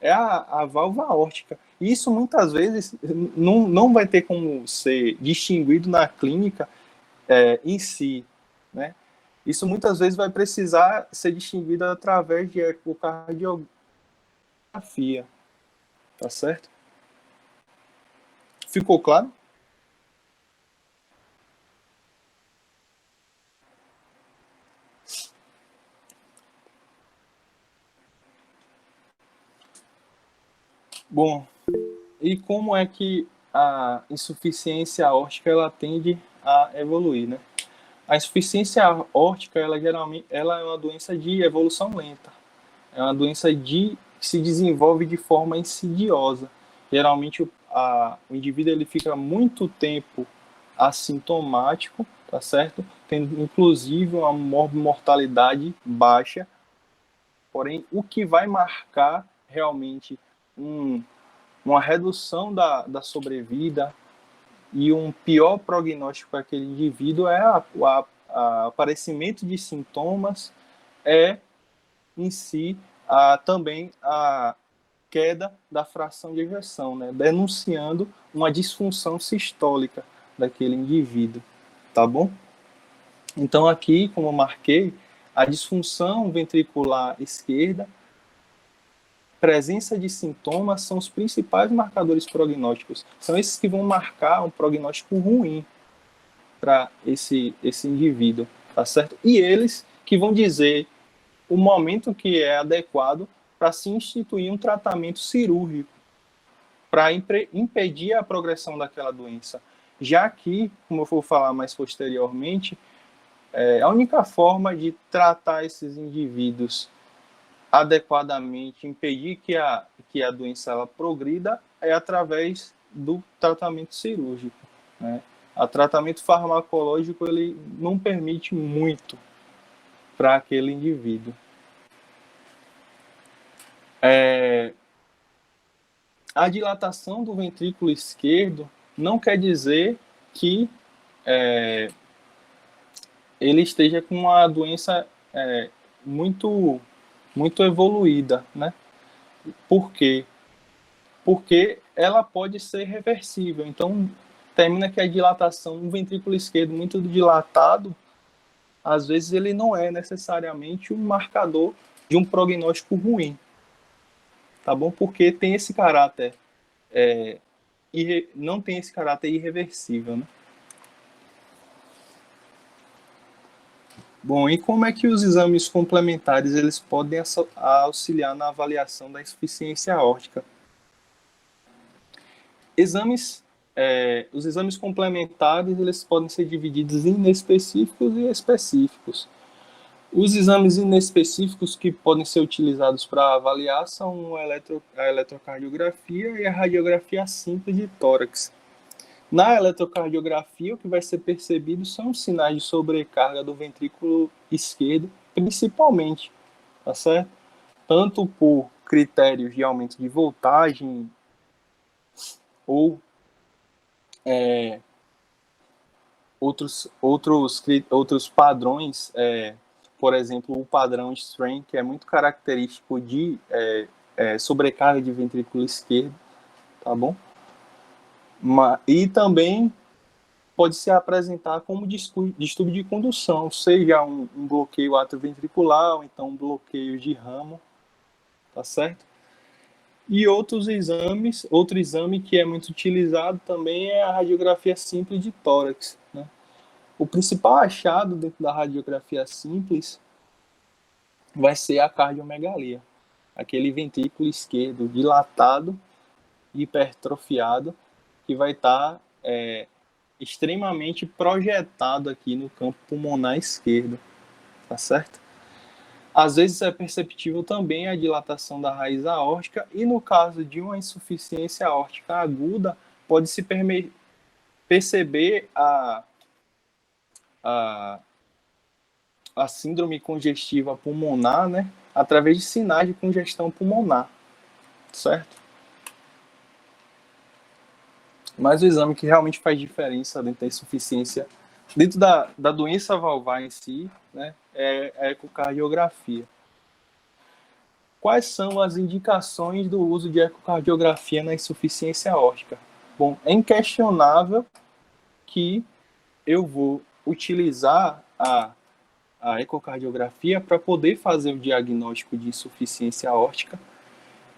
é a válvula aórtica. E isso muitas vezes não vai ter como ser distinguido na clínica em si, né? Isso muitas vezes vai precisar ser distinguido através de ecocardiografia, tá certo? Ficou claro? Bom, e como é que a insuficiência aórtica ela tende a evoluir, né? A insuficiência aórtica, ela geralmente ela é uma doença de evolução lenta. É uma doença que se desenvolve de forma insidiosa. Geralmente o indivíduo ele fica muito tempo assintomático, tá certo? Tendo inclusive uma mortalidade baixa. Porém, o que vai marcar realmente uma redução da sobrevida e um pior prognóstico para aquele indivíduo é o aparecimento de sintomas, em si também a queda da fração de ejeção, né? Denunciando uma disfunção sistólica daquele indivíduo, tá bom? Então aqui, como eu marquei, a disfunção ventricular esquerda, presença de sintomas são os principais marcadores prognósticos. São esses que vão marcar um prognóstico ruim para esse indivíduo, tá certo? E eles que vão dizer o momento que é adequado para se instituir um tratamento cirúrgico para impedir a progressão daquela doença. Já que, como eu vou falar mais posteriormente, a única forma de tratar esses indivíduos adequadamente, impedir que a doença ela progrida, é através do tratamento cirúrgico, né? O tratamento farmacológico ele não permite muito para aquele indivíduo. A dilatação do ventrículo esquerdo não quer dizer que ele esteja com uma doença muito evoluída, né? Por quê? Porque ela pode ser reversível. Então, termina que a dilatação do ventrículo esquerdo muito dilatado, às vezes ele não é necessariamente um marcador de um prognóstico ruim, tá bom? Porque tem esse caráter, não tem esse caráter irreversível, né? Bom, e como é que os exames complementares eles podem auxiliar na avaliação da insuficiência aórtica? Os exames complementares eles podem ser divididos em inespecíficos e específicos. Os exames inespecíficos que podem ser utilizados para avaliar são a eletrocardiografia e a radiografia simples de tórax. Na eletrocardiografia, o que vai ser percebido são os sinais de sobrecarga do ventrículo esquerdo, principalmente, tá certo? Tanto por critérios de aumento de voltagem ou outros padrões, por exemplo, o padrão Strain, que é muito característico de sobrecarga de ventrículo esquerdo, tá bom? E também pode se apresentar como distúrbio de condução, seja um bloqueio atrioventricular, ou então um bloqueio de ramo, tá certo? E outro exame que é muito utilizado também é a radiografia simples de tórax, né? O principal achado dentro da radiografia simples vai ser a cardiomegalia, aquele ventrículo esquerdo dilatado, hipertrofiado, que vai estar extremamente projetado aqui no campo pulmonar esquerdo, tá certo? Às vezes é perceptível também a dilatação da raiz aórtica e no caso de uma insuficiência aórtica aguda, pode-se perceber a síndrome congestiva pulmonar, né, através de sinais de congestão pulmonar, certo? Mas o exame que realmente faz diferença dentro da insuficiência, dentro da doença valvar em si, né, é a ecocardiografia. Quais são as indicações do uso de ecocardiografia na insuficiência aórtica? Bom, é inquestionável que eu vou utilizar a ecocardiografia para poder fazer o diagnóstico de insuficiência aórtica.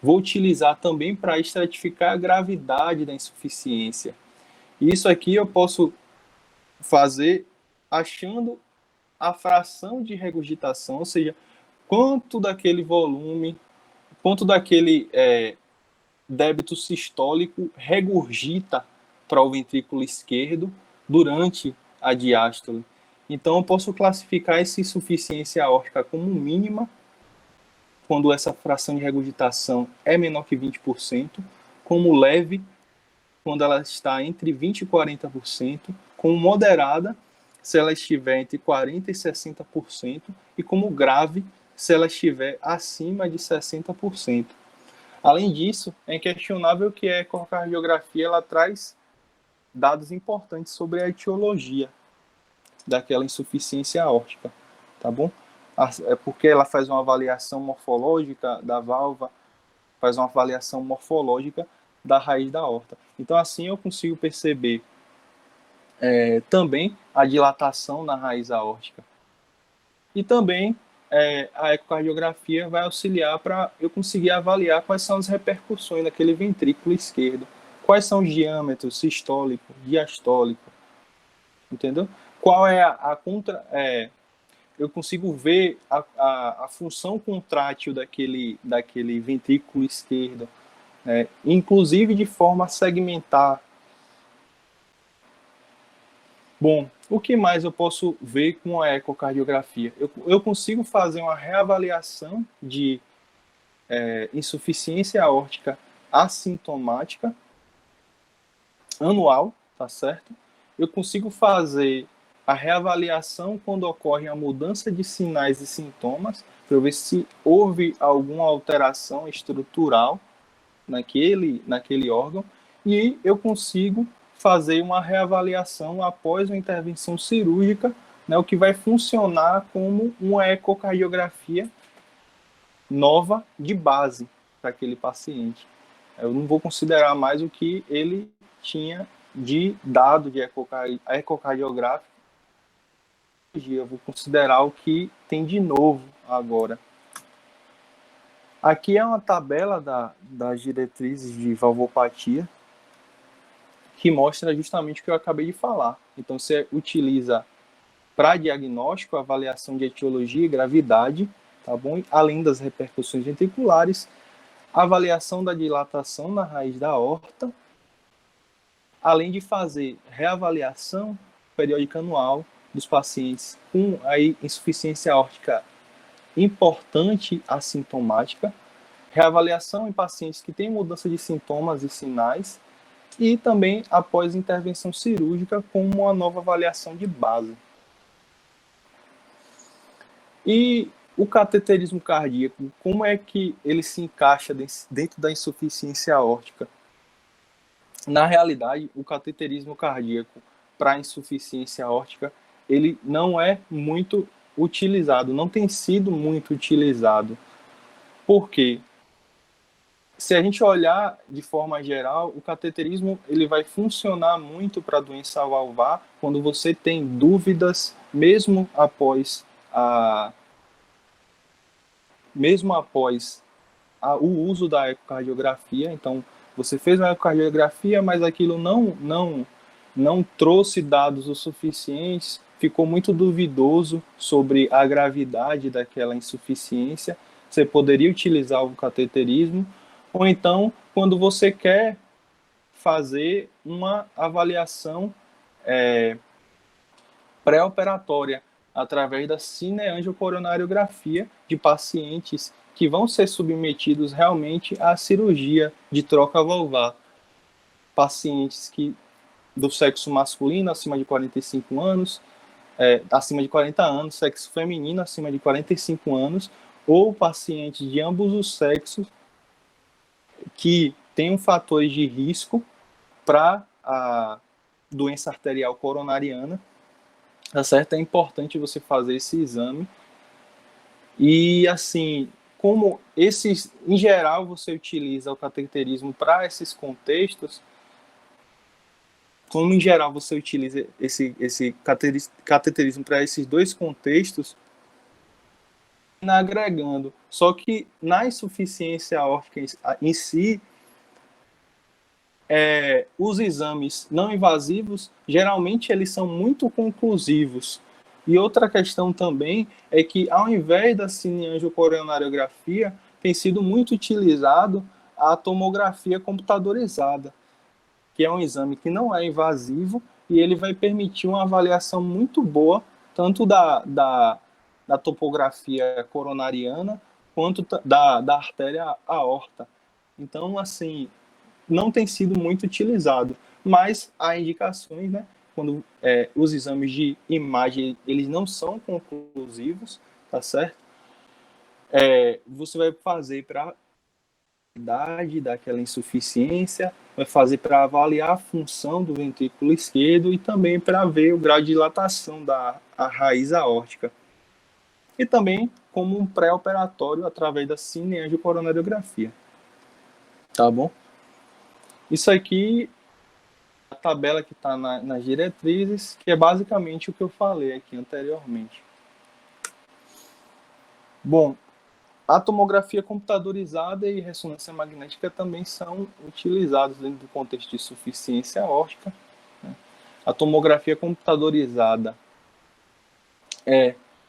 Vou utilizar também para estratificar a gravidade da insuficiência. Isso aqui eu posso fazer achando a fração de regurgitação, ou seja, quanto daquele volume, quanto daquele débito sistólico regurgita para o ventrículo esquerdo durante a diástole. Então, eu posso classificar essa insuficiência aórtica como mínima, quando essa fração de regurgitação é menor que 20%, como leve, quando ela está entre 20% e 40%, como moderada, se ela estiver entre 40% e 60%, e como grave, se ela estiver acima de 60%. Além disso, é inquestionável que a ecocardiografia ela traz dados importantes sobre a etiologia daquela insuficiência aórtica, tá bom? É porque ela faz uma avaliação morfológica da válvula, faz uma avaliação morfológica da raiz da aorta. Então, assim eu consigo perceber também a dilatação na raiz aórtica. E também a ecocardiografia vai auxiliar para eu conseguir avaliar quais são as repercussões daquele ventrículo esquerdo, quais são os diâmetros sistólico, diastólico, entendeu? Qual é eu consigo ver a função contrátil daquele ventrículo esquerdo, inclusive de forma a segmentar. Bom, o que mais eu posso ver com a ecocardiografia? Eu consigo fazer uma reavaliação de insuficiência aórtica assintomática anual, tá certo? Eu consigo fazer a reavaliação quando ocorre a mudança de sinais e sintomas, para eu ver se houve alguma alteração estrutural naquele órgão, e eu consigo fazer uma reavaliação após uma intervenção cirúrgica, né, o que vai funcionar como uma ecocardiografia nova de base para aquele paciente. Eu não vou considerar mais o que ele tinha de dado de ecocardiográfico, eu vou considerar o que tem de novo agora. Aqui é uma tabela das diretrizes de valvopatia, que mostra justamente o que eu acabei de falar. Então, você utiliza para diagnóstico, avaliação de etiologia e gravidade, tá bom? Além das repercussões ventriculares, avaliação da dilatação na raiz da aorta, além de fazer reavaliação periódica anual dos pacientes com aí insuficiência aórtica importante assintomática, reavaliação em pacientes que têm mudança de sintomas e sinais, e também após intervenção cirúrgica com uma nova avaliação de base. E o cateterismo cardíaco, como é que ele se encaixa dentro da insuficiência aórtica? Na realidade, o cateterismo cardíaco para insuficiência aórtica, ele não é muito utilizado, não tem sido muito utilizado. Por quê? Se a gente olhar de forma geral, o cateterismo ele vai funcionar muito para a doença valvar quando você tem dúvidas, mesmo após o uso da ecocardiografia. Então, você fez uma ecocardiografia, mas aquilo não trouxe dados o suficientes, ficou muito duvidoso sobre a gravidade daquela insuficiência. Você poderia utilizar o cateterismo. Ou então, quando você quer fazer uma avaliação pré-operatória através da cineangiocoronariografia de pacientes que vão ser submetidos realmente à cirurgia de troca valvar. Pacientes do sexo masculino acima de 45 anos, acima de 40 anos, sexo feminino acima de 45 anos, ou pacientes de ambos os sexos que tenham fatores de risco para a doença arterial coronariana, tá certo? É importante você fazer esse exame. E, assim, como em geral, você utiliza o cateterismo para esses contextos, como em geral você utiliza esse cateterismo para esses dois contextos, agregando. Só que na insuficiência aórtica em si, os exames não invasivos, geralmente eles são muito conclusivos. E outra questão também é que, ao invés da cineangiocoronariografia, tem sido muito utilizado a tomografia computadorizada, que é um exame que não é invasivo e ele vai permitir uma avaliação muito boa, tanto da topografia coronariana quanto da artéria aorta. Então, assim, não tem sido muito utilizado, mas há indicações, né? Quando os exames de imagem eles não são conclusivos, tá certo? Você vai fazer para idade daquela insuficiência, vai fazer para avaliar a função do ventrículo esquerdo e também para ver o grau de dilatação da raiz aórtica. E também como um pré-operatório através da cineangiocoronariografia. Tá bom? Isso aqui a tabela que está nas diretrizes, que é basicamente o que eu falei aqui anteriormente. Bom, a tomografia computadorizada e ressonância magnética também são utilizados dentro do contexto de insuficiência aórtica. Né? A tomografia computadorizada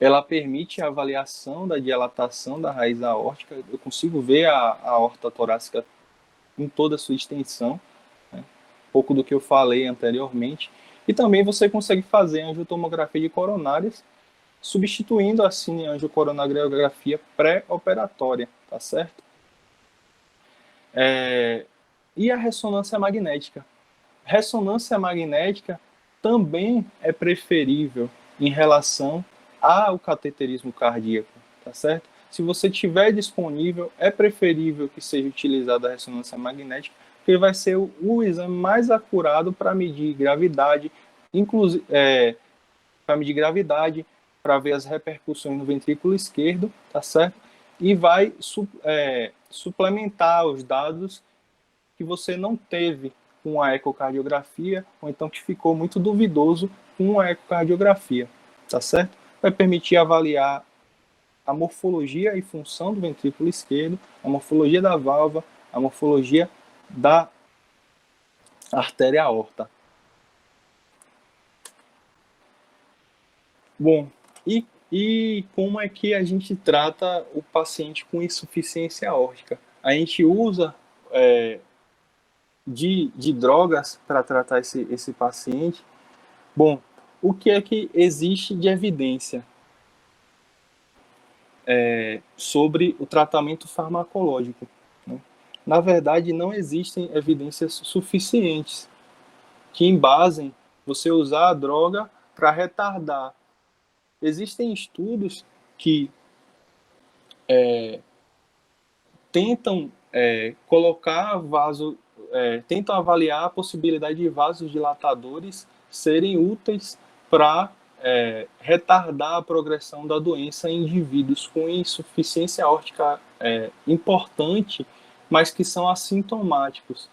ela permite a avaliação da dilatação da raiz aórtica. Eu consigo ver a aorta torácica em toda a sua extensão, né? Pouco do que eu falei anteriormente. E também você consegue fazer angiotomografia de coronárias, substituindo a cineangiocoronariografia pré-operatória, tá certo? E a ressonância magnética? Ressonância magnética também é preferível em relação ao cateterismo cardíaco, tá certo? Se você tiver disponível, é preferível que seja utilizada a ressonância magnética, porque vai ser o exame mais acurado para medir gravidade, inclusive para medir gravidade, para ver as repercussões no ventrículo esquerdo, tá certo? E vai suplementar os dados que você não teve com a ecocardiografia, ou então que ficou muito duvidoso com a ecocardiografia, tá certo? Vai permitir avaliar a morfologia e função do ventrículo esquerdo, a morfologia da válvula, a morfologia da artéria aorta. Bom, e como é que a gente trata o paciente com insuficiência aórtica? A gente usa de drogas para tratar esse paciente. Bom, o que é que existe de evidência sobre o tratamento farmacológico? Né? Na verdade, não existem evidências suficientes que embasem você usar a droga para retardar. Existem estudos que tentam tentam avaliar a possibilidade de vasodilatadores serem úteis para retardar a progressão da doença em indivíduos com insuficiência aórtica importante, mas que são assintomáticos.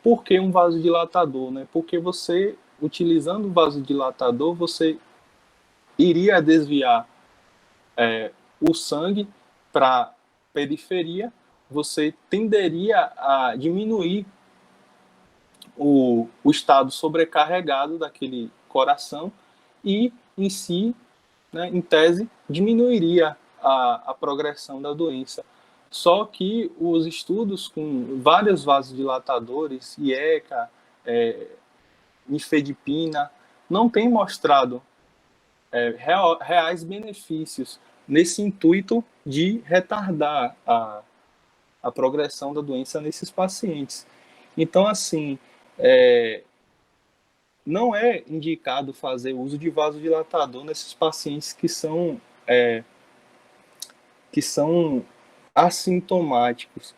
Por que um vasodilatador? Né? Porque você, utilizando o vasodilatador, você iria desviar o sangue para a periferia, você tenderia a diminuir o estado sobrecarregado daquele coração e, em si, né, em tese, diminuiria a progressão da doença. Só que os estudos com vários vasodilatadores, IECA, nifedipina, não têm mostrado reais benefícios nesse intuito de retardar a progressão da doença nesses pacientes. Então, assim, não é indicado fazer uso de vasodilatador nesses pacientes que são assintomáticos.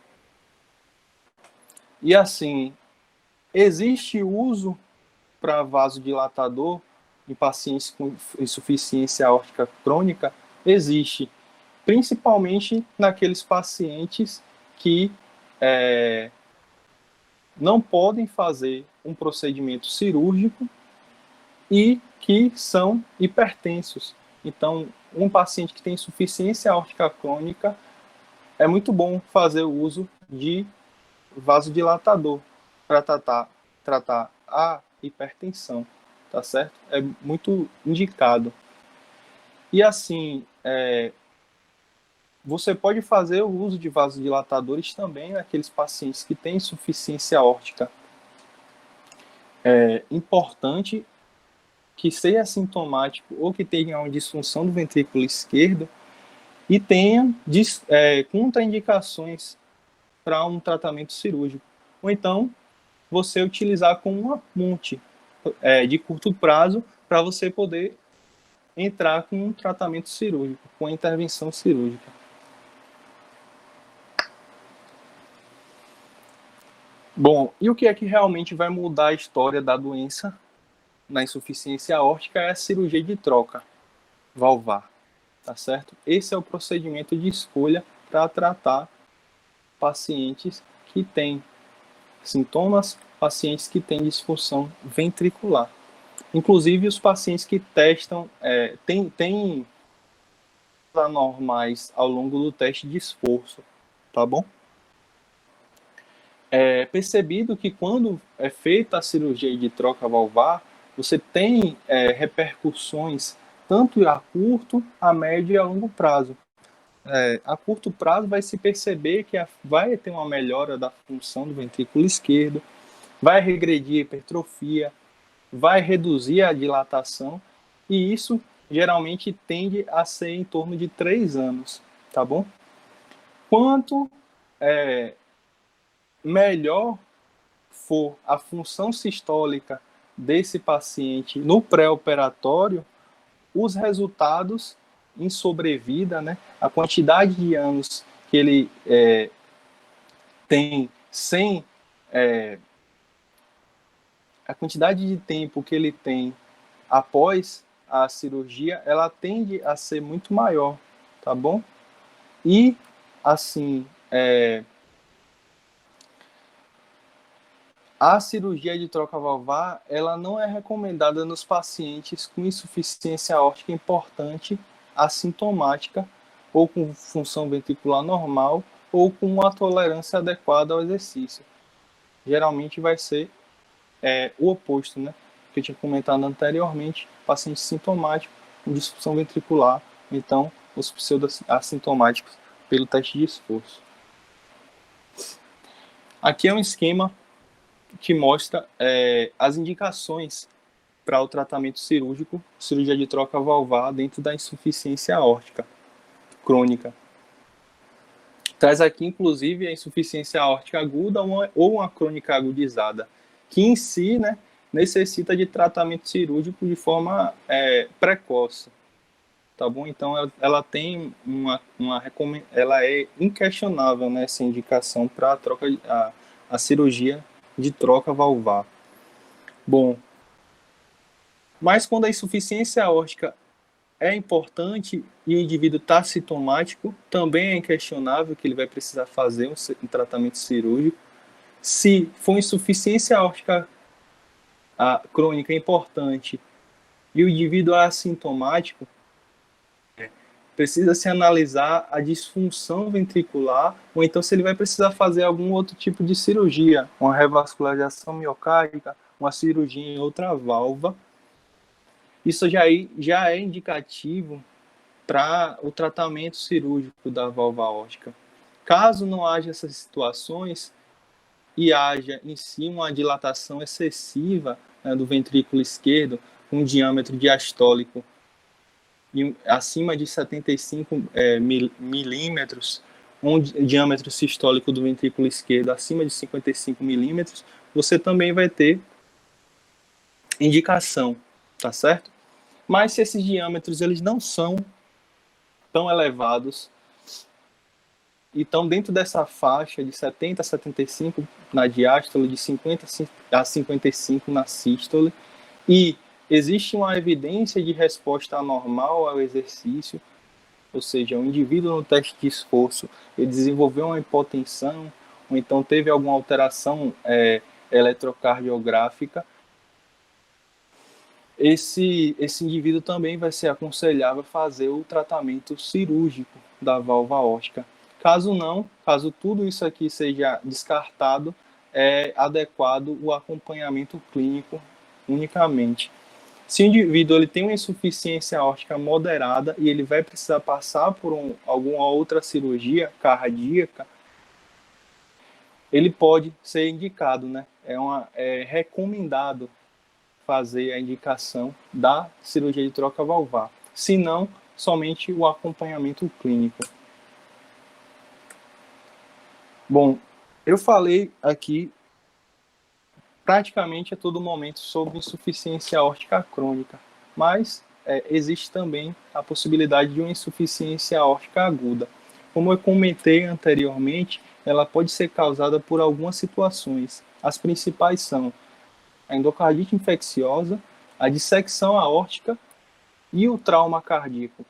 E assim, existe uso para vasodilatador em pacientes com insuficiência aórtica crônica? Existe, principalmente naqueles pacientes que não podem fazer um procedimento cirúrgico e que são hipertensos. Então, um paciente que tem insuficiência aórtica crônica, é muito bom fazer o uso de vasodilatador para tratar a hipertensão, tá certo? É muito indicado. E assim, você pode fazer o uso de vasodilatadores também naqueles pacientes que têm insuficiência aórtica importante, que seja assintomático ou que tenha uma disfunção do ventrículo esquerdo e tenha contraindicações para um tratamento cirúrgico. Ou então, você utilizar como uma ponte de curto prazo para você poder entrar com um tratamento cirúrgico, com a intervenção cirúrgica. Bom, e o que é que realmente vai mudar a história da doença na insuficiência aórtica é a cirurgia de troca valvar, tá certo? Esse é o procedimento de escolha para tratar pacientes que têm sintomas, pacientes que têm disfunção ventricular. Inclusive, os pacientes que testam, têm anormais ao longo do teste de esforço, tá bom? É percebido que quando é feita a cirurgia de troca valvar, você tem repercussões tanto a curto, a médio e a longo prazo. A curto prazo vai se perceber que vai ter uma melhora da função do ventrículo esquerdo, vai regredir a hipertrofia, vai reduzir a dilatação, e isso geralmente tende a ser em torno de 3 anos, tá bom? Quanto melhor for a função sistólica desse paciente no pré-operatório, os resultados em sobrevida, né, a quantidade de anos que ele tem sem... a quantidade de tempo que ele tem após a cirurgia, ela tende a ser muito maior, tá bom? E, assim, a cirurgia de troca valvar, ela não é recomendada nos pacientes com insuficiência aórtica importante, assintomática, ou com função ventricular normal, ou com uma tolerância adequada ao exercício. Geralmente vai ser o oposto, né? Que eu tinha comentado anteriormente, paciente sintomático com disfunção ventricular, então os pseudo-assintomáticos pelo teste de esforço. Aqui é um esquema que mostra as indicações para o tratamento cirúrgico, cirurgia de troca valvar dentro da insuficiência aórtica crônica. Traz aqui, inclusive, a insuficiência aórtica aguda ou uma crônica agudizada, que em si, né, necessita de tratamento cirúrgico de forma precoce, tá bom? Então, ela tem ela é inquestionável, né, essa indicação para a cirurgia de troca valvar. Bom, mas quando a insuficiência aórtica é importante e o indivíduo está sintomático, também é inquestionável que ele vai precisar fazer um tratamento cirúrgico. Se for insuficiência aórtica crônica importante e o indivíduo é assintomático, precisa se analisar a disfunção ventricular, ou então se ele vai precisar fazer algum outro tipo de cirurgia, uma revascularização miocárdica, uma cirurgia em outra válvula. Isso já é indicativo para o tratamento cirúrgico da válvula aórtica. Caso não haja essas situações e haja em si uma dilatação excessiva, né, do ventrículo esquerdo, com um diâmetro diastólico acima de 75 milímetros, um diâmetro sistólico do ventrículo esquerdo acima de 55 milímetros, você também vai ter indicação, tá certo? Mas se esses diâmetros eles não são tão elevados e estão dentro dessa faixa de 70 a 75 na diástole, de 50 a 55 na sístole, e existe uma evidência de resposta anormal ao exercício, ou seja, o indivíduo no teste de esforço ele desenvolveu uma hipotensão, ou então teve alguma alteração eletrocardiográfica, esse indivíduo também vai ser aconselhável fazer o tratamento cirúrgico da válvula aórtica. Caso tudo isso aqui seja descartado, é adequado o acompanhamento clínico unicamente. Se o indivíduo ele tem uma insuficiência aórtica moderada e ele vai precisar passar por alguma outra cirurgia ele pode ser indicado, né? É recomendado fazer a indicação da cirurgia de troca valvar, se não, somente o acompanhamento clínico. Bom, eu falei aqui praticamente a todo momento sobre insuficiência aórtica crônica, mas existe também a possibilidade de uma insuficiência aórtica aguda. Como eu comentei anteriormente, ela pode ser causada por algumas situações. As principais são a endocardite infecciosa, a dissecção aórtica e o trauma cardíaco.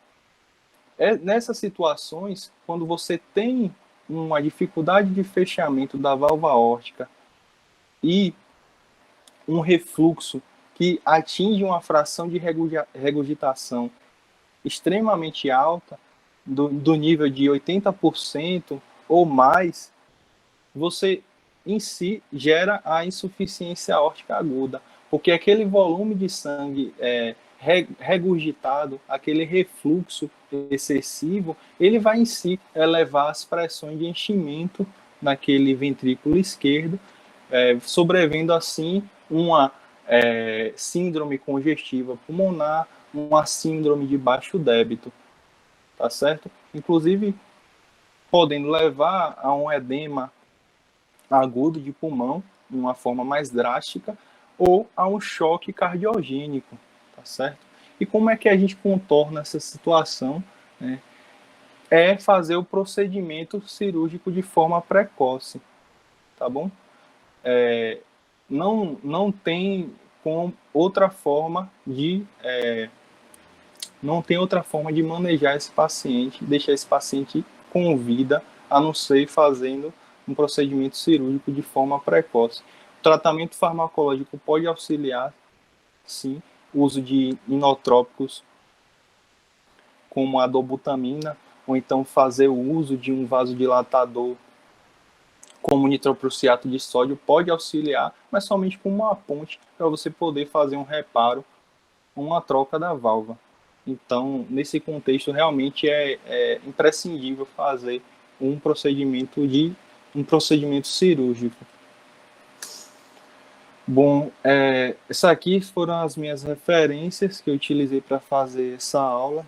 Nessas situações, quando você tem uma dificuldade de fechamento da válvula aórtica e um refluxo que atinge uma fração de regurgitação extremamente alta, do nível de 80% ou mais, você em si gera a insuficiência aórtica aguda, porque aquele volume de sangue regurgitado, aquele refluxo excessivo, ele vai em si elevar as pressões de enchimento naquele ventrículo esquerdo, sobrevendo assim uma síndrome congestiva pulmonar, uma síndrome de baixo débito, tá certo? Inclusive, podendo levar a um edema agudo de pulmão, de uma forma mais drástica, ou a um choque cardiogênico, tá certo? E como é que a gente contorna essa situação, né? É fazer o procedimento cirúrgico de forma precoce, tá bom? Não tem outra forma de manejar esse paciente, deixar esse paciente com vida, a não ser fazendo um procedimento cirúrgico de forma precoce. O tratamento farmacológico pode auxiliar, sim, o uso de inotrópicos como a dobutamina, ou então fazer o uso de um vasodilatador como nitroprusiato de sódio pode auxiliar, mas somente como uma ponte para você poder fazer um reparo, uma troca da válvula. Então, nesse contexto, realmente é imprescindível fazer um procedimento cirúrgico. Bom, essas aqui foram as minhas referências que eu utilizei para fazer essa aula.